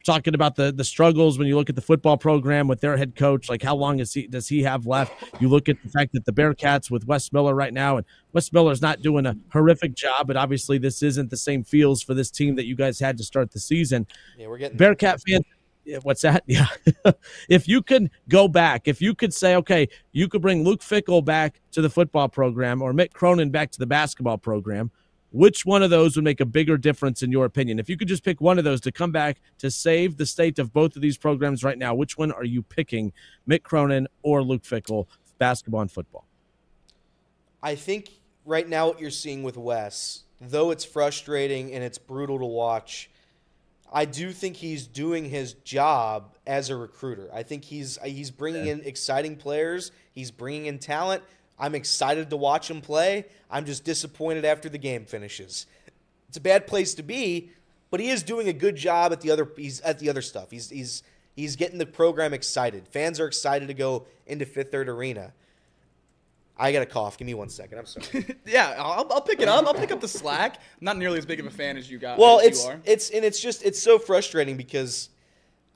talking about the struggles when you look at the football program with their head coach. Like, how long does he have left? You look at the fact that the Bearcats with Wes Miller right now, and Wes Miller's not doing a horrific job, but obviously this isn't the same feels for this team that you guys had to start the season. Yeah, we're getting Bearcat fans. What's that? Yeah. If you could go back, if you could say, okay, you could bring Luke Fickell back to the football program or Mick Cronin back to the basketball program, which one of those would make a bigger difference in your opinion? If you could just pick one of those to come back to save the state of both of these programs right now, which one are you picking, Mick Cronin or Luke Fickell, basketball and football? I think right now what you're seeing with Wes, though it's frustrating and it's brutal to watch, I do think he's doing his job as a recruiter. I think he's bringing in exciting players. He's bringing in talent. I'm excited to watch him play. I'm just disappointed after the game finishes. It's a bad place to be, but he is doing a good job at the other stuff. He's getting the program excited. Fans are excited to go into Fifth Third Arena. I got a cough. Give me 1 second. I'm sorry. Yeah, I'll pick it up. I'll pick up the slack. I'm not nearly as big of a fan as you guys. Well, it's so frustrating because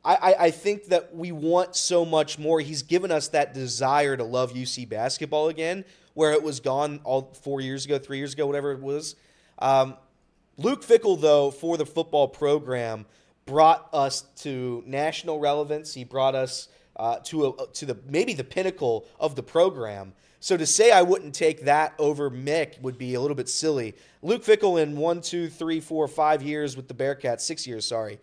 I think that we want so much more. He's given us that desire to love UC basketball again, where it was gone all 4 years ago, 3 years ago, whatever it was. Luke Fickell, though, for the football program, brought us to national relevance. He brought us to maybe the pinnacle of the program. So to say I wouldn't take that over Mick would be a little bit silly. Luke Fickell in 1, 2, 3, 4, 5 years with the Bearcats, 6 years, sorry.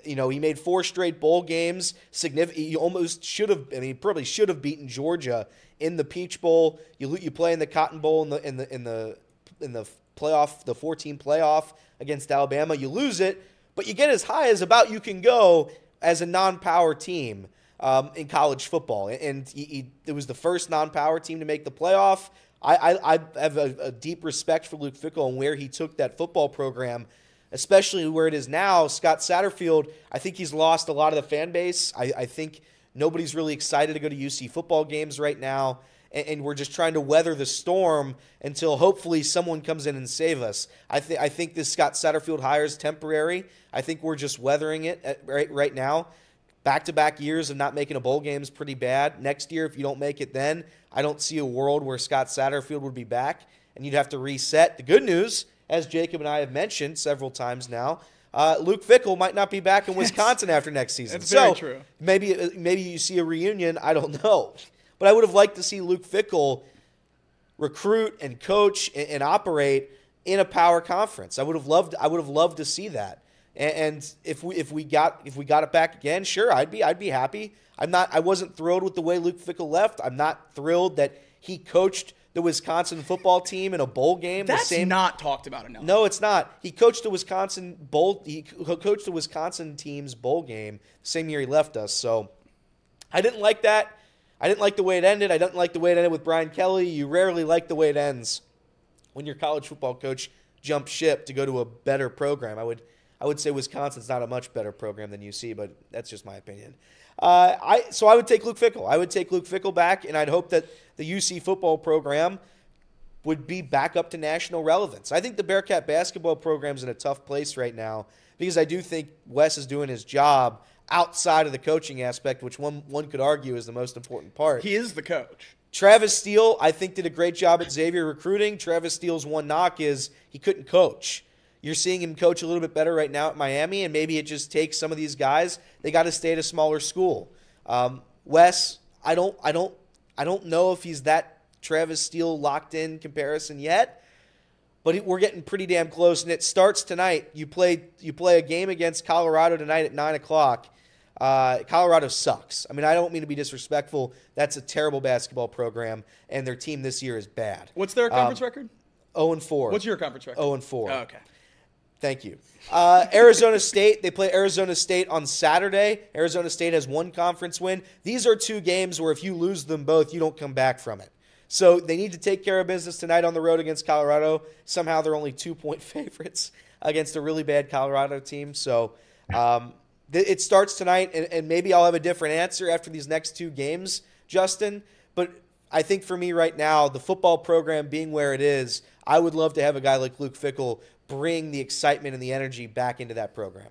He made 4 straight bowl games. He almost should have. I mean, he probably should have beaten Georgia in the Peach Bowl. You play in the Cotton Bowl in the playoff, the 14 playoff against Alabama. You lose it, but you get as high as about you can go as a non-power team. In college football, and it was the first non-power team to make the playoff. I have a deep respect for Luke Fickell and where he took that football program, especially where it is now. Scott Satterfield, I think he's lost a lot of the fan base. I think nobody's really excited to go to UC football games right now, and we're just trying to weather the storm until hopefully someone comes in and save us. I think this Scott Satterfield hire is temporary. I think we're just weathering it right now. Back-to-back years of not making a bowl game is pretty bad. Next year, if you don't make it then, I don't see a world where Scott Satterfield would be back, and you'd have to reset. The good news, as Jacob and I have mentioned several times now, Luke Fickell might not be back in Wisconsin after next season. That's very true. Maybe you see a reunion. I don't know. But I would have liked to see Luke Fickell recruit and coach and operate in a power conference. I would have loved to see that. And if we got it back again, sure, I'd be happy. I wasn't thrilled with the way Luke Fickell left. I'm not thrilled that he coached the Wisconsin football team in a bowl game. That's not talked about enough. No, it's not. He coached the Wisconsin bowl. He coached the Wisconsin team's bowl game the same year he left us. So I didn't like that. I didn't like the way it ended. I didn't like the way it ended with Brian Kelly. You rarely like the way it ends when your college football coach jumps ship to go to a better program. I would say Wisconsin's not a much better program than UC, but that's just my opinion. So I would take Luke Fickell. I would take Luke Fickell back, and I'd hope that the UC football program would be back up to national relevance. I think the Bearcat basketball program's in a tough place right now because I do think Wes is doing his job outside of the coaching aspect, which one could argue is the most important part. He is the coach. Travis Steele, I think, did a great job at Xavier recruiting. Travis Steele's one knock is he couldn't coach. You're seeing him coach a little bit better right now at Miami, and maybe it just takes some of these guys. They got to stay at a smaller school. Wes, I don't know if he's that Travis Steele locked in comparison yet, but we're getting pretty damn close, and it starts tonight. You play a game against Colorado tonight at 9:00. Colorado sucks. I mean, I don't mean to be disrespectful. That's a terrible basketball program, and their team this year is bad. What's their conference record? 0-4. What's your conference record? 0-4. Oh, okay. Thank you. Arizona State, they play Arizona State on Saturday. Arizona State has one conference win. These are two games where if you lose them both, you don't come back from it. So they need to take care of business tonight on the road against Colorado. Somehow they're only 2-point favorites against a really bad Colorado team. So it starts tonight, and maybe I'll have a different answer after these next two games, Justin. But I think for me right now, the football program being where it is, I would love to have a guy like Luke Fickell bring the excitement and the energy back into that program.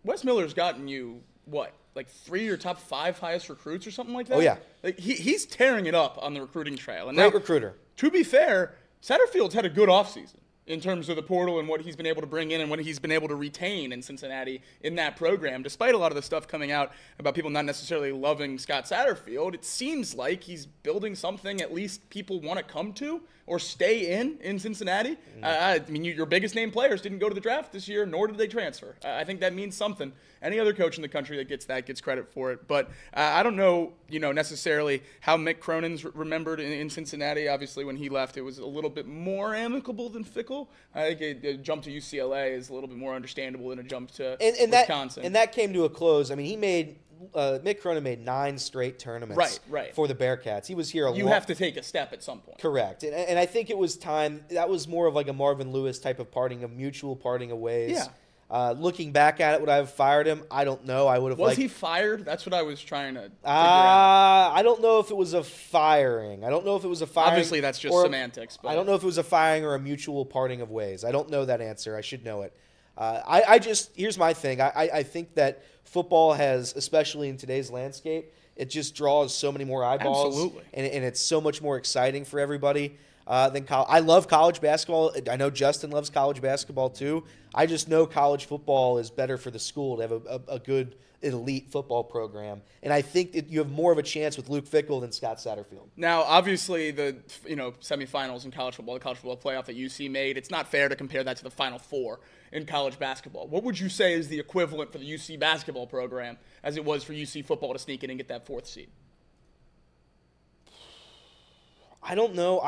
Wes Miller's gotten you, what, like 3 of your top 5 highest recruits or something like that? Oh, yeah. Like he's tearing it up on the recruiting trail. And Great recruiter. To be fair, Satterfield's had a good offseason in terms of the portal and what he's been able to bring in and what he's been able to retain in Cincinnati in that program. Despite a lot of the stuff coming out about people not necessarily loving Scott Satterfield, it seems like he's building something at least people want to come to or stay in Cincinnati. I mean, your biggest name players didn't go to the draft this year, nor did they transfer. I think that means something. Any other coach in the country that gets credit for it. But I don't know, necessarily how Mick Cronin's remembered in Cincinnati. Obviously, when he left, it was a little bit more amicable than Fickell. I think a jump to UCLA is a little bit more understandable than a jump to Wisconsin. And that came to a close. I mean, Mick Cronin made 9 straight tournaments for the Bearcats. He was here a lot. You have to take a step at some point. Correct. And I think it was time. That was more of like a Marvin Lewis type of mutual parting of ways. Yeah. Looking back at it, would I have fired him? I don't know. I would have. Was he fired? That's what I was trying to figure out. I don't know if it was a firing. Obviously, that's just semantics. But I don't know if it was a firing or a mutual parting of ways. I don't know that answer. I should know it. Here's my thing. I think that football has, especially in today's landscape, it just draws so many more eyeballs. Absolutely. And it's so much more exciting for everybody than college. I love college basketball. I know Justin loves college basketball too. I just know college football is better for the school to have a good elite football program. And I think that you have more of a chance with Luke Fickell than Scott Satterfield. Now, obviously, the semifinals in college football, the college football playoff that UC made, it's not fair to compare that to the Final Four in college basketball. What would you say is the equivalent for the UC basketball program as it was for UC football to sneak in and get that 4th seed? I don't know.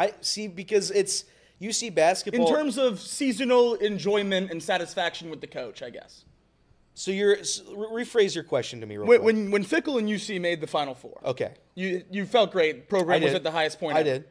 Because it's UC basketball. In terms of seasonal enjoyment and satisfaction with the coach, I guess. So rephrase your question to me real quick. When Fickell and UC made the Final Four. Okay. You felt great. Program was at the highest point. I did.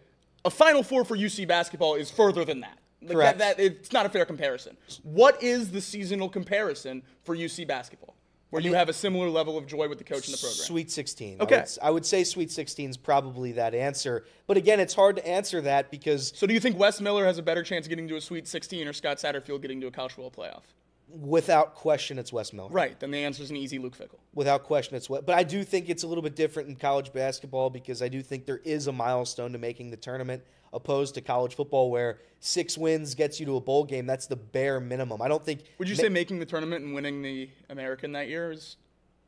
A Final Four for UC basketball is further than that. Correct. It's not a fair comparison. What is the seasonal comparison for UC basketball, where you have a similar level of joy with the coach in the program? Sweet 16. Okay. I would say Sweet 16 is probably that answer. But again, it's hard to answer that because... So do you think Wes Miller has a better chance of getting to a Sweet 16 or Scott Satterfield getting to a college football playoff? Without question, it's Wes Miller. Right. Then the answer is an easy Luke Fickell. Without question, it's Wes. But I do think it's a little bit different in college basketball because I do think there is a milestone to making the tournament opposed to college football where 6 wins gets you to a bowl game. That's the bare minimum. I don't think... Would you say making the tournament and winning the American that year is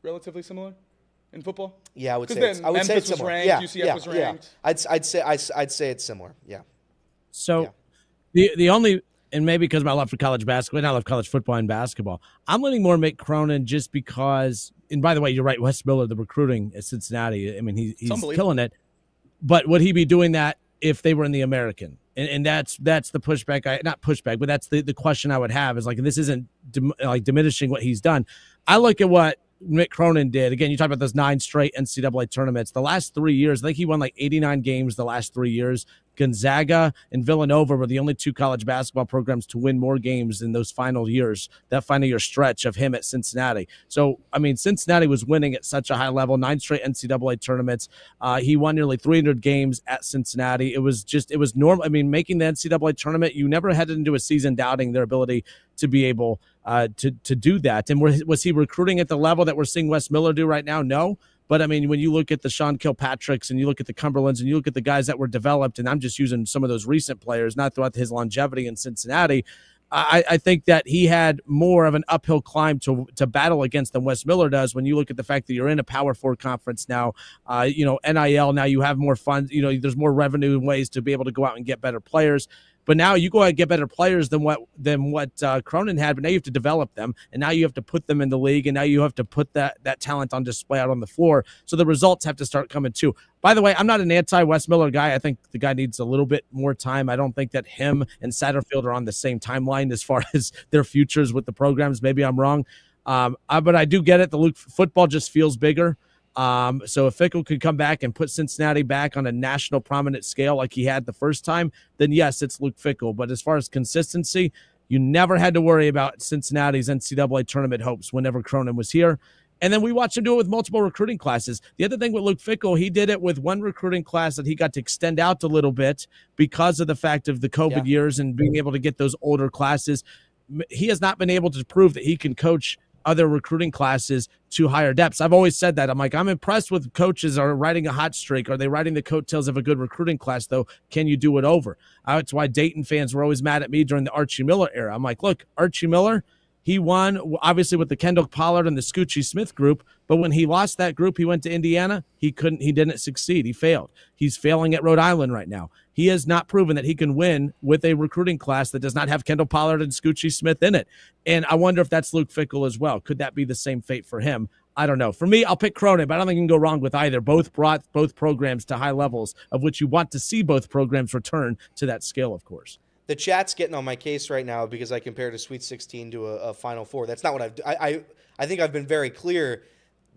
relatively similar in football? Yeah, I would say it's similar. Memphis was ranked, UCF was ranked. Yeah. I'd say it's similar. Yeah. So the only... And maybe because of my love for college basketball, and I love college football and basketball, I'm leaning more Mick Cronin just because, and by the way, you're right, Wes Miller, the recruiting at Cincinnati, I mean, he's killing it. but would he be doing that if they were in the American? And that's the pushback. Not pushback, but that's the question I would have is like, this isn't diminishing what he's done. I look at what Mick Cronin did. Again, you talk about those 9 straight NCAA tournaments. The last 3 years, I think he won like 89 games the last 3 years. Gonzaga and Villanova were the only 2 college basketball programs to win more games in those final years, that final year stretch of him at Cincinnati. So, I mean, Cincinnati was winning at such a high level, 9 straight NCAA tournaments. He won nearly 300 games at Cincinnati. It was normal. I mean, making the NCAA tournament, you never headed into a season doubting their ability to be able to do that. And was he recruiting at the level that we're seeing Wes Miller do right now? No. But, I mean, when you look at the Sean Kilpatricks and you look at the Cumberlands and you look at the guys that were developed, and I'm just using some of those recent players, not throughout his longevity in Cincinnati, I think that he had more of an uphill climb to battle against than Wes Miller does when you look at the fact that you're in a Power 4 conference now, NIL, now you have more funds, there's more revenue and ways to be able to go out and get better players. But now you go out and get better players than what Cronin had, but now you have to develop them, and now you have to put them in the league, and now you have to put that talent on display out on the floor. So the results have to start coming too. By the way, I'm not an anti-Wes Miller guy. I think the guy needs a little bit more time. I don't think that him and Satterfield are on the same timeline as far as their futures with the programs. Maybe I'm wrong. But I do get it. The Luke football just feels bigger. So if Fickell could come back and put Cincinnati back on a national prominent scale like he had the first time, then yes, it's Luke Fickell. But as far as consistency, you never had to worry about Cincinnati's NCAA tournament hopes whenever Cronin was here. And then we watched him do it with multiple recruiting classes. The other thing with Luke Fickell, he did it with one recruiting class that he got to extend out a little bit because of the fact of the COVID years and being able to get those older classes. He has not been able to prove that he can coach other recruiting classes to higher depths. I've always said that. I'm like, I'm impressed with coaches are riding a hot streak. Are they riding the coattails of a good recruiting class, though? Can you do it over? That's why Dayton fans were always mad at me during the Archie Miller era. I'm like, look, Archie Miller, he won, obviously, with the Kendall Pollard and the Scoochie Smith group, but when he lost that group, he went to Indiana. He didn't succeed. He failed. He's failing at Rhode Island right now. He has not proven that he can win with a recruiting class that does not have Kendall Pollard and Scoochie Smith in it. And I wonder if that's Luke Fickell as well. Could that be the same fate for him? I don't know. For me, I'll pick Cronin, but I don't think you can go wrong with either. Both brought both programs to high levels of which you want to see both programs return to that scale, of course. The chat's getting on my case right now because I compared a Sweet 16 to a Final Four. That's not what I think I've been very clear.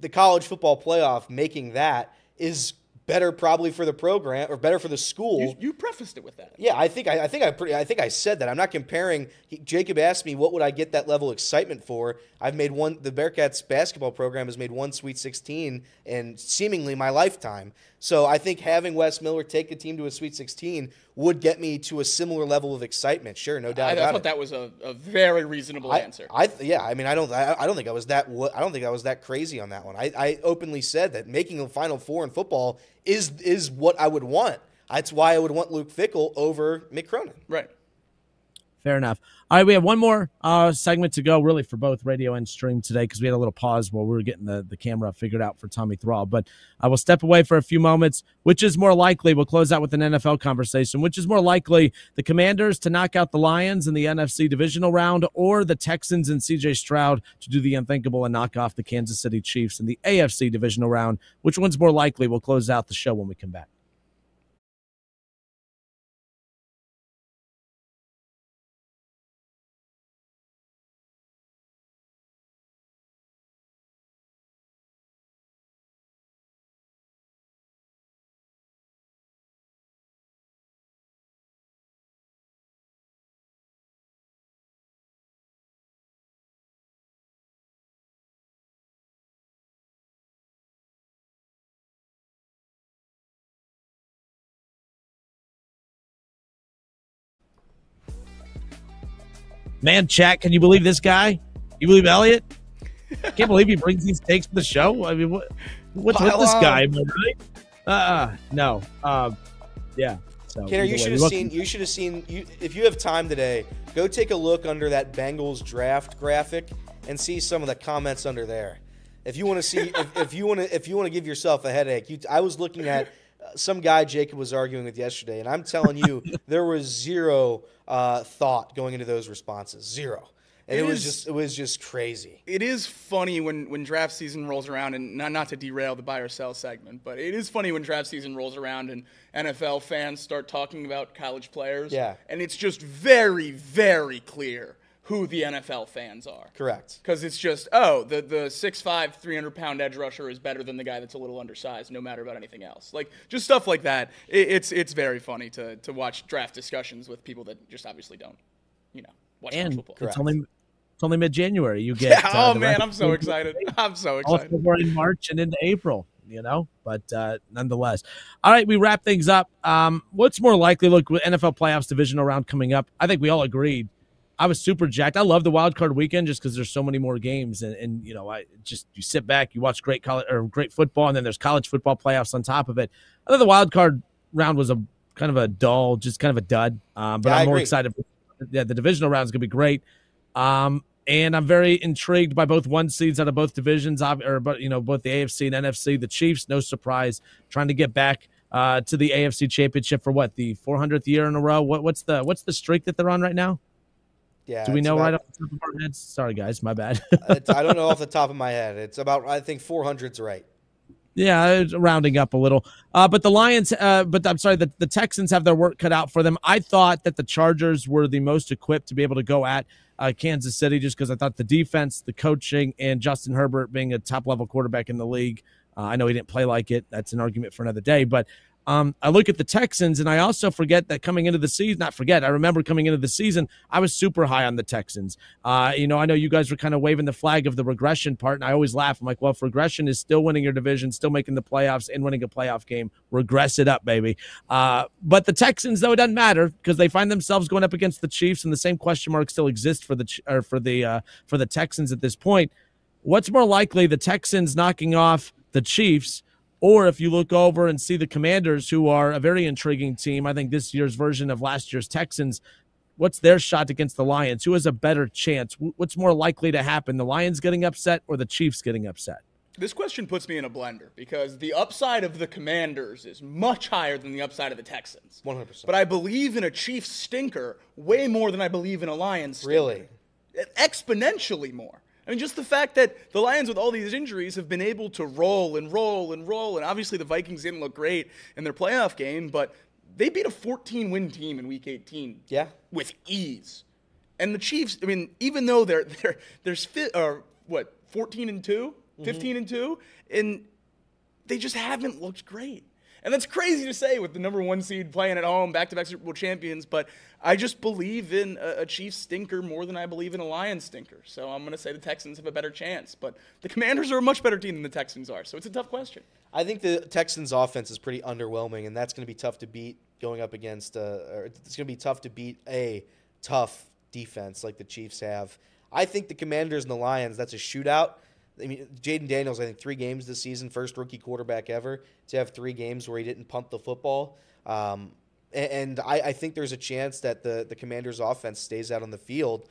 The college football playoff, making that is better probably for the program or better for the school. You prefaced it with that. Yeah, I think I said that. I'm not comparing. Jacob asked me what would I get that level of excitement for. I've made one. The Bearcats basketball program has made one Sweet 16 in seemingly my lifetime. So I think having Wes Miller take a team to a Sweet 16 would get me to a similar level of excitement. Sure, no doubt about it. I thought that was a very reasonable answer. I mean, I don't think I was that crazy on that one. I openly said that making a Final Four in football is what I would want. That's why I would want Luke Fickell over Mick Cronin. Right. Fair enough. All right, we have one more segment to go, really, for both radio and stream today because we had a little pause while we were getting the camera figured out for Tommy Thrall. But I will step away for a few moments. Which is more likely? We'll close out with an NFL conversation. Which is more likely, the Commanders to knock out the Lions in the NFC divisional round or the Texans and C.J. Stroud to do the unthinkable and knock off the Kansas City Chiefs in the AFC divisional round? Which one's more likely? We'll close out the show when we come back. Man, chat, can you believe this guy? You believe Elliot? Can't believe he brings these takes to the show. I mean, what's with this guy? Am I right? No. Yeah. So, Kenner, you should have seen. If you have time today, go take a look under that Bengals draft graphic and see some of the comments under there. If you want to see, if you want to give yourself a headache, I was looking at some guy Jacob was arguing with yesterday, and I'm telling you, there was zero thought going into those responses. Zero. And it was just crazy. It is funny when draft season rolls around, and not to derail the buy or sell segment, but it is funny when draft season rolls around and NFL fans start talking about college players. Yeah. And it's just very, very clear who the NFL fans are. Correct. Because it's just, the 6'5", 300-pound edge rusher is better than the guy that's a little undersized, no matter about anything else. Like, just stuff like that. It's very funny to watch draft discussions with people that just obviously don't, watch college football. It's only mid-January. You get. Man, I'm so excited. I'm so excited. Also, we're in March and into April. But nonetheless. All right, we wrap things up. What's more likely? Look, with NFL playoffs divisional round coming up, I think we all agreed. I was super jacked. I love the wild card weekend just because there's so many more games, and you sit back, you watch great football, and then there's college football playoffs on top of it. I thought the wild card round was a kind of a dull, just kind of a dud. But I'm more excited. Yeah, the divisional round is going to be great. And I'm very intrigued by both one seeds out of both divisions, both the AFC and NFC. The Chiefs, no surprise, trying to get back to the AFC Championship for the 400th year in a row. What's the streak that they're on right now? Yeah. Do we know right off the top of our heads? Sorry, guys, my bad. I don't know off the top of my head. It's about, I think 400's right. Yeah, it's rounding up a little. But the Lions, the Texans have their work cut out for them. I thought that the Chargers were the most equipped to be able to go at Kansas City just because I thought the defense, the coaching, and Justin Herbert being a top-level quarterback in the league. I know he didn't play like it. That's an argument for another day. But I look at the Texans, and I also forget that coming into the season, I remember coming into the season, I was super high on the Texans. I know you guys were kind of waving the flag of the regression part, and I always laugh. I'm like, well, if regression is still winning your division, still making the playoffs, and winning a playoff game, regress it up, baby. But the Texans, though, it doesn't matter because they find themselves going up against the Chiefs, and the same question mark still exists for the Texans at this point. What's more likely, the Texans knocking off the Chiefs, or if you look over and see the Commanders, who are a very intriguing team, I think this year's version of last year's Texans, what's their shot against the Lions? Who has a better chance? What's more likely to happen, the Lions getting upset or the Chiefs getting upset? This question puts me in a blender because the upside of the Commanders is much higher than the upside of the Texans. 100%. But I believe in a Chiefs stinker way more than I believe in a Lions stinker. Really? Exponentially more. I mean, just the fact that the Lions, with all these injuries, have been able to roll, and obviously the Vikings didn't look great in their playoff game, but they beat a 14-win team in Week 18 with ease. And the Chiefs, I mean, even though they're 14-2, 15-2, and they just haven't looked great. And that's crazy to say with the number one seed playing at home, back-to-back Super Bowl champions, but I just believe in a Chiefs stinker more than I believe in a Lions stinker. So I'm going to say the Texans have a better chance. But the Commanders are a much better team than the Texans are, so it's a tough question. I think the Texans' offense is pretty underwhelming, and that's going to be tough to beat going up against it's going to be tough to beat a tough defense like the Chiefs have. I think the Commanders and the Lions, that's a shootout. I mean, Jaden Daniels, I think 3 games this season, first rookie quarterback ever to have 3 games where he didn't punt the football. And I think there's a chance that the Commanders' offense stays out on the field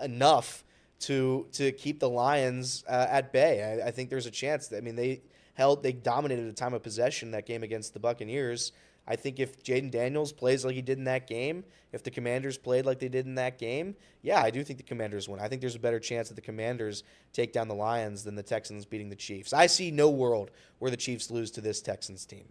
enough to keep the Lions at bay. I think there's a chance. I mean, they dominated a time of possession that game against the Buccaneers. I think if Jaden Daniels plays like he did in that game, if the Commanders played like they did in that game, yeah, I do think the Commanders win. I think there's a better chance that the Commanders take down the Lions than the Texans beating the Chiefs. I see no world where the Chiefs lose to this Texans team.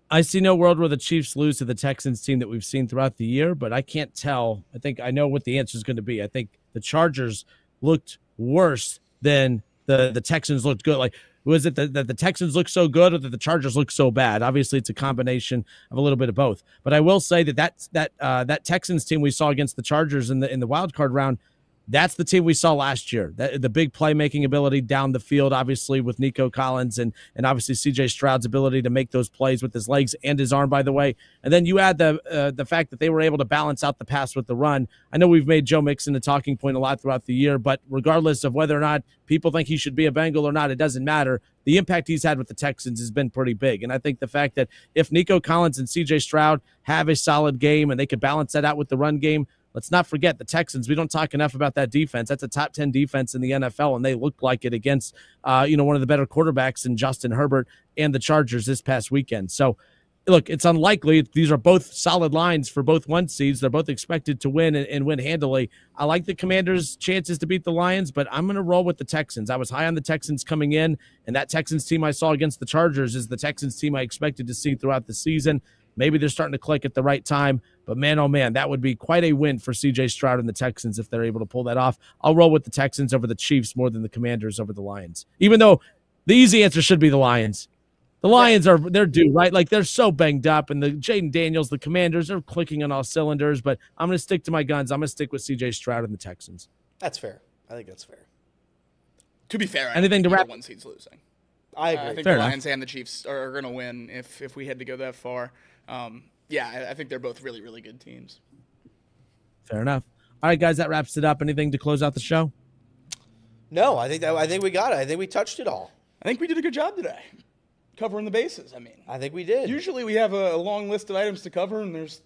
I see no world where the Chiefs lose to the Texans team that we've seen throughout the year, but I can't tell. I think I know what the answer is going to be. I think the Chargers looked worse than the Texans looked good. Like, was it that the Texans look so good or that the Chargers look so bad? Obviously, it's a combination of a little bit of both. But I will say that Texans team we saw against the Chargers in the wild card round, that's the team we saw last year. The big playmaking ability down the field, obviously, with Nico Collins and obviously C.J. Stroud's ability to make those plays with his legs and his arm, by the way. And then you add the fact that they were able to balance out the pass with the run. I know we've made Joe Mixon a talking point a lot throughout the year, but regardless of whether or not people think he should be a Bengal or not, it doesn't matter. The impact he's had with the Texans has been pretty big. And I think the fact that if Nico Collins and C.J. Stroud have a solid game and they could balance that out with the run game, let's not forget the Texans. We don't talk enough about that defense. That's a top 10 defense in the NFL, and they looked like it against one of the better quarterbacks in Justin Herbert and the Chargers this past weekend. So look, it's unlikely. These are both solid lines for both 1 seeds. They're both expected to win and win handily. I like the Commanders' chances to beat the Lions, but I'm going to roll with the Texans. I was high on the Texans coming in, and that Texans team I saw against the Chargers is the Texans team I expected to see throughout the season. Maybe they're starting to click at the right time, but man, oh man, that would be quite a win for C.J. Stroud and the Texans if they're able to pull that off. I'll roll with the Texans over the Chiefs more than the Commanders over the Lions, even though the easy answer should be the Lions. The Lions they're due, right? Like, they're so banged up, and the Jaden Daniels, the Commanders, are clicking on all cylinders, but I'm going to stick to my guns. I'm going to stick with C.J. Stroud and the Texans. That's fair. I think that's fair. To be fair, anything to wrap? 1 seed's losing. I agree. I think fair the enough. Lions and the Chiefs are going to win if we had to go that far. Yeah, I think they're both really, really good teams. Fair enough. All right, guys, that wraps it up. Anything to close out the show? No, I think we got it. I think we touched it all. I think we did a good job today, covering the bases. I mean, I think we did. Usually we have a long list of items to cover, and there's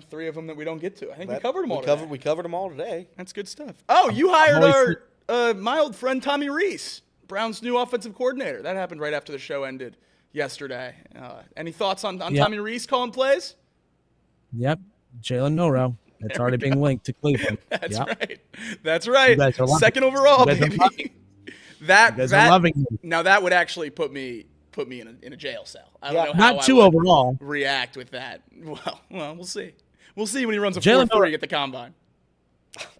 3 of them that we don't get to. I think we covered them all today. We covered them all today. That's good stuff. Oh, you hired my old friend Tommy Reese, Brown's new offensive coordinator. That happened right after the show ended yesterday. Any thoughts on Tommy Reese calling plays? Yep. Jalen Milroe. It's already being linked to Cleveland. That's yep. right. That's right. Second overall, baby. That loving me. Now that would actually put me in a jail cell. I don't know how not 2 overall. React with that. Well, we'll see. We'll see when he runs a 4.3 at the combine.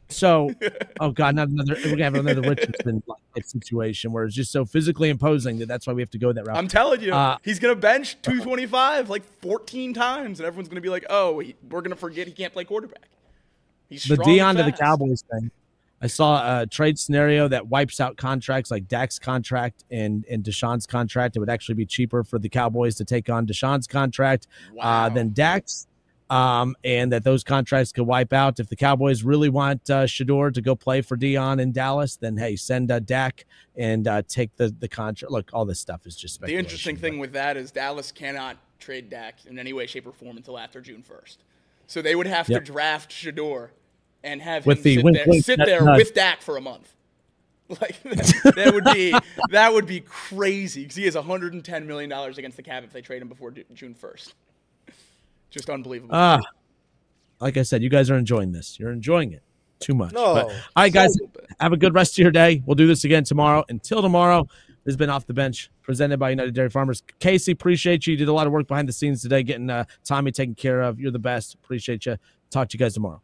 So, oh God, not another. We're gonna have another Richardson situation where it's just so physically imposing that's why we have to go that route. I'm telling you, he's gonna bench 225 like 14 times, and everyone's gonna be like, "Oh, we're gonna forget he can't play quarterback." He's the strong Deion and to the fast. Cowboys thing. I saw a trade scenario that wipes out contracts like Dak's contract and Deshaun's contract. It would actually be cheaper for the Cowboys to take on Deshaun's contract than Dak's. And that those contracts could wipe out. If the Cowboys really want Shador to go play for Deion in Dallas, then hey, send Dak and take the contract. Look, all this stuff is just speculation. The interesting thing with that is Dallas cannot trade Dak in any way, shape, or form until after June 1st. So they would have to draft Shador and have him sit there with Dak for a month. Like that would be crazy because he has $110 million against the cap if they trade him before June 1st. Just unbelievable. Like I said, you guys are enjoying this. You're enjoying it too much. No, but, all right, guys, have a good rest of your day. We'll do this again tomorrow. Until tomorrow, this has been Off the Bench, presented by United Dairy Farmers. Casey, appreciate you. You did a lot of work behind the scenes today, getting Tommy taken care of. You're the best. Appreciate you. Talk to you guys tomorrow.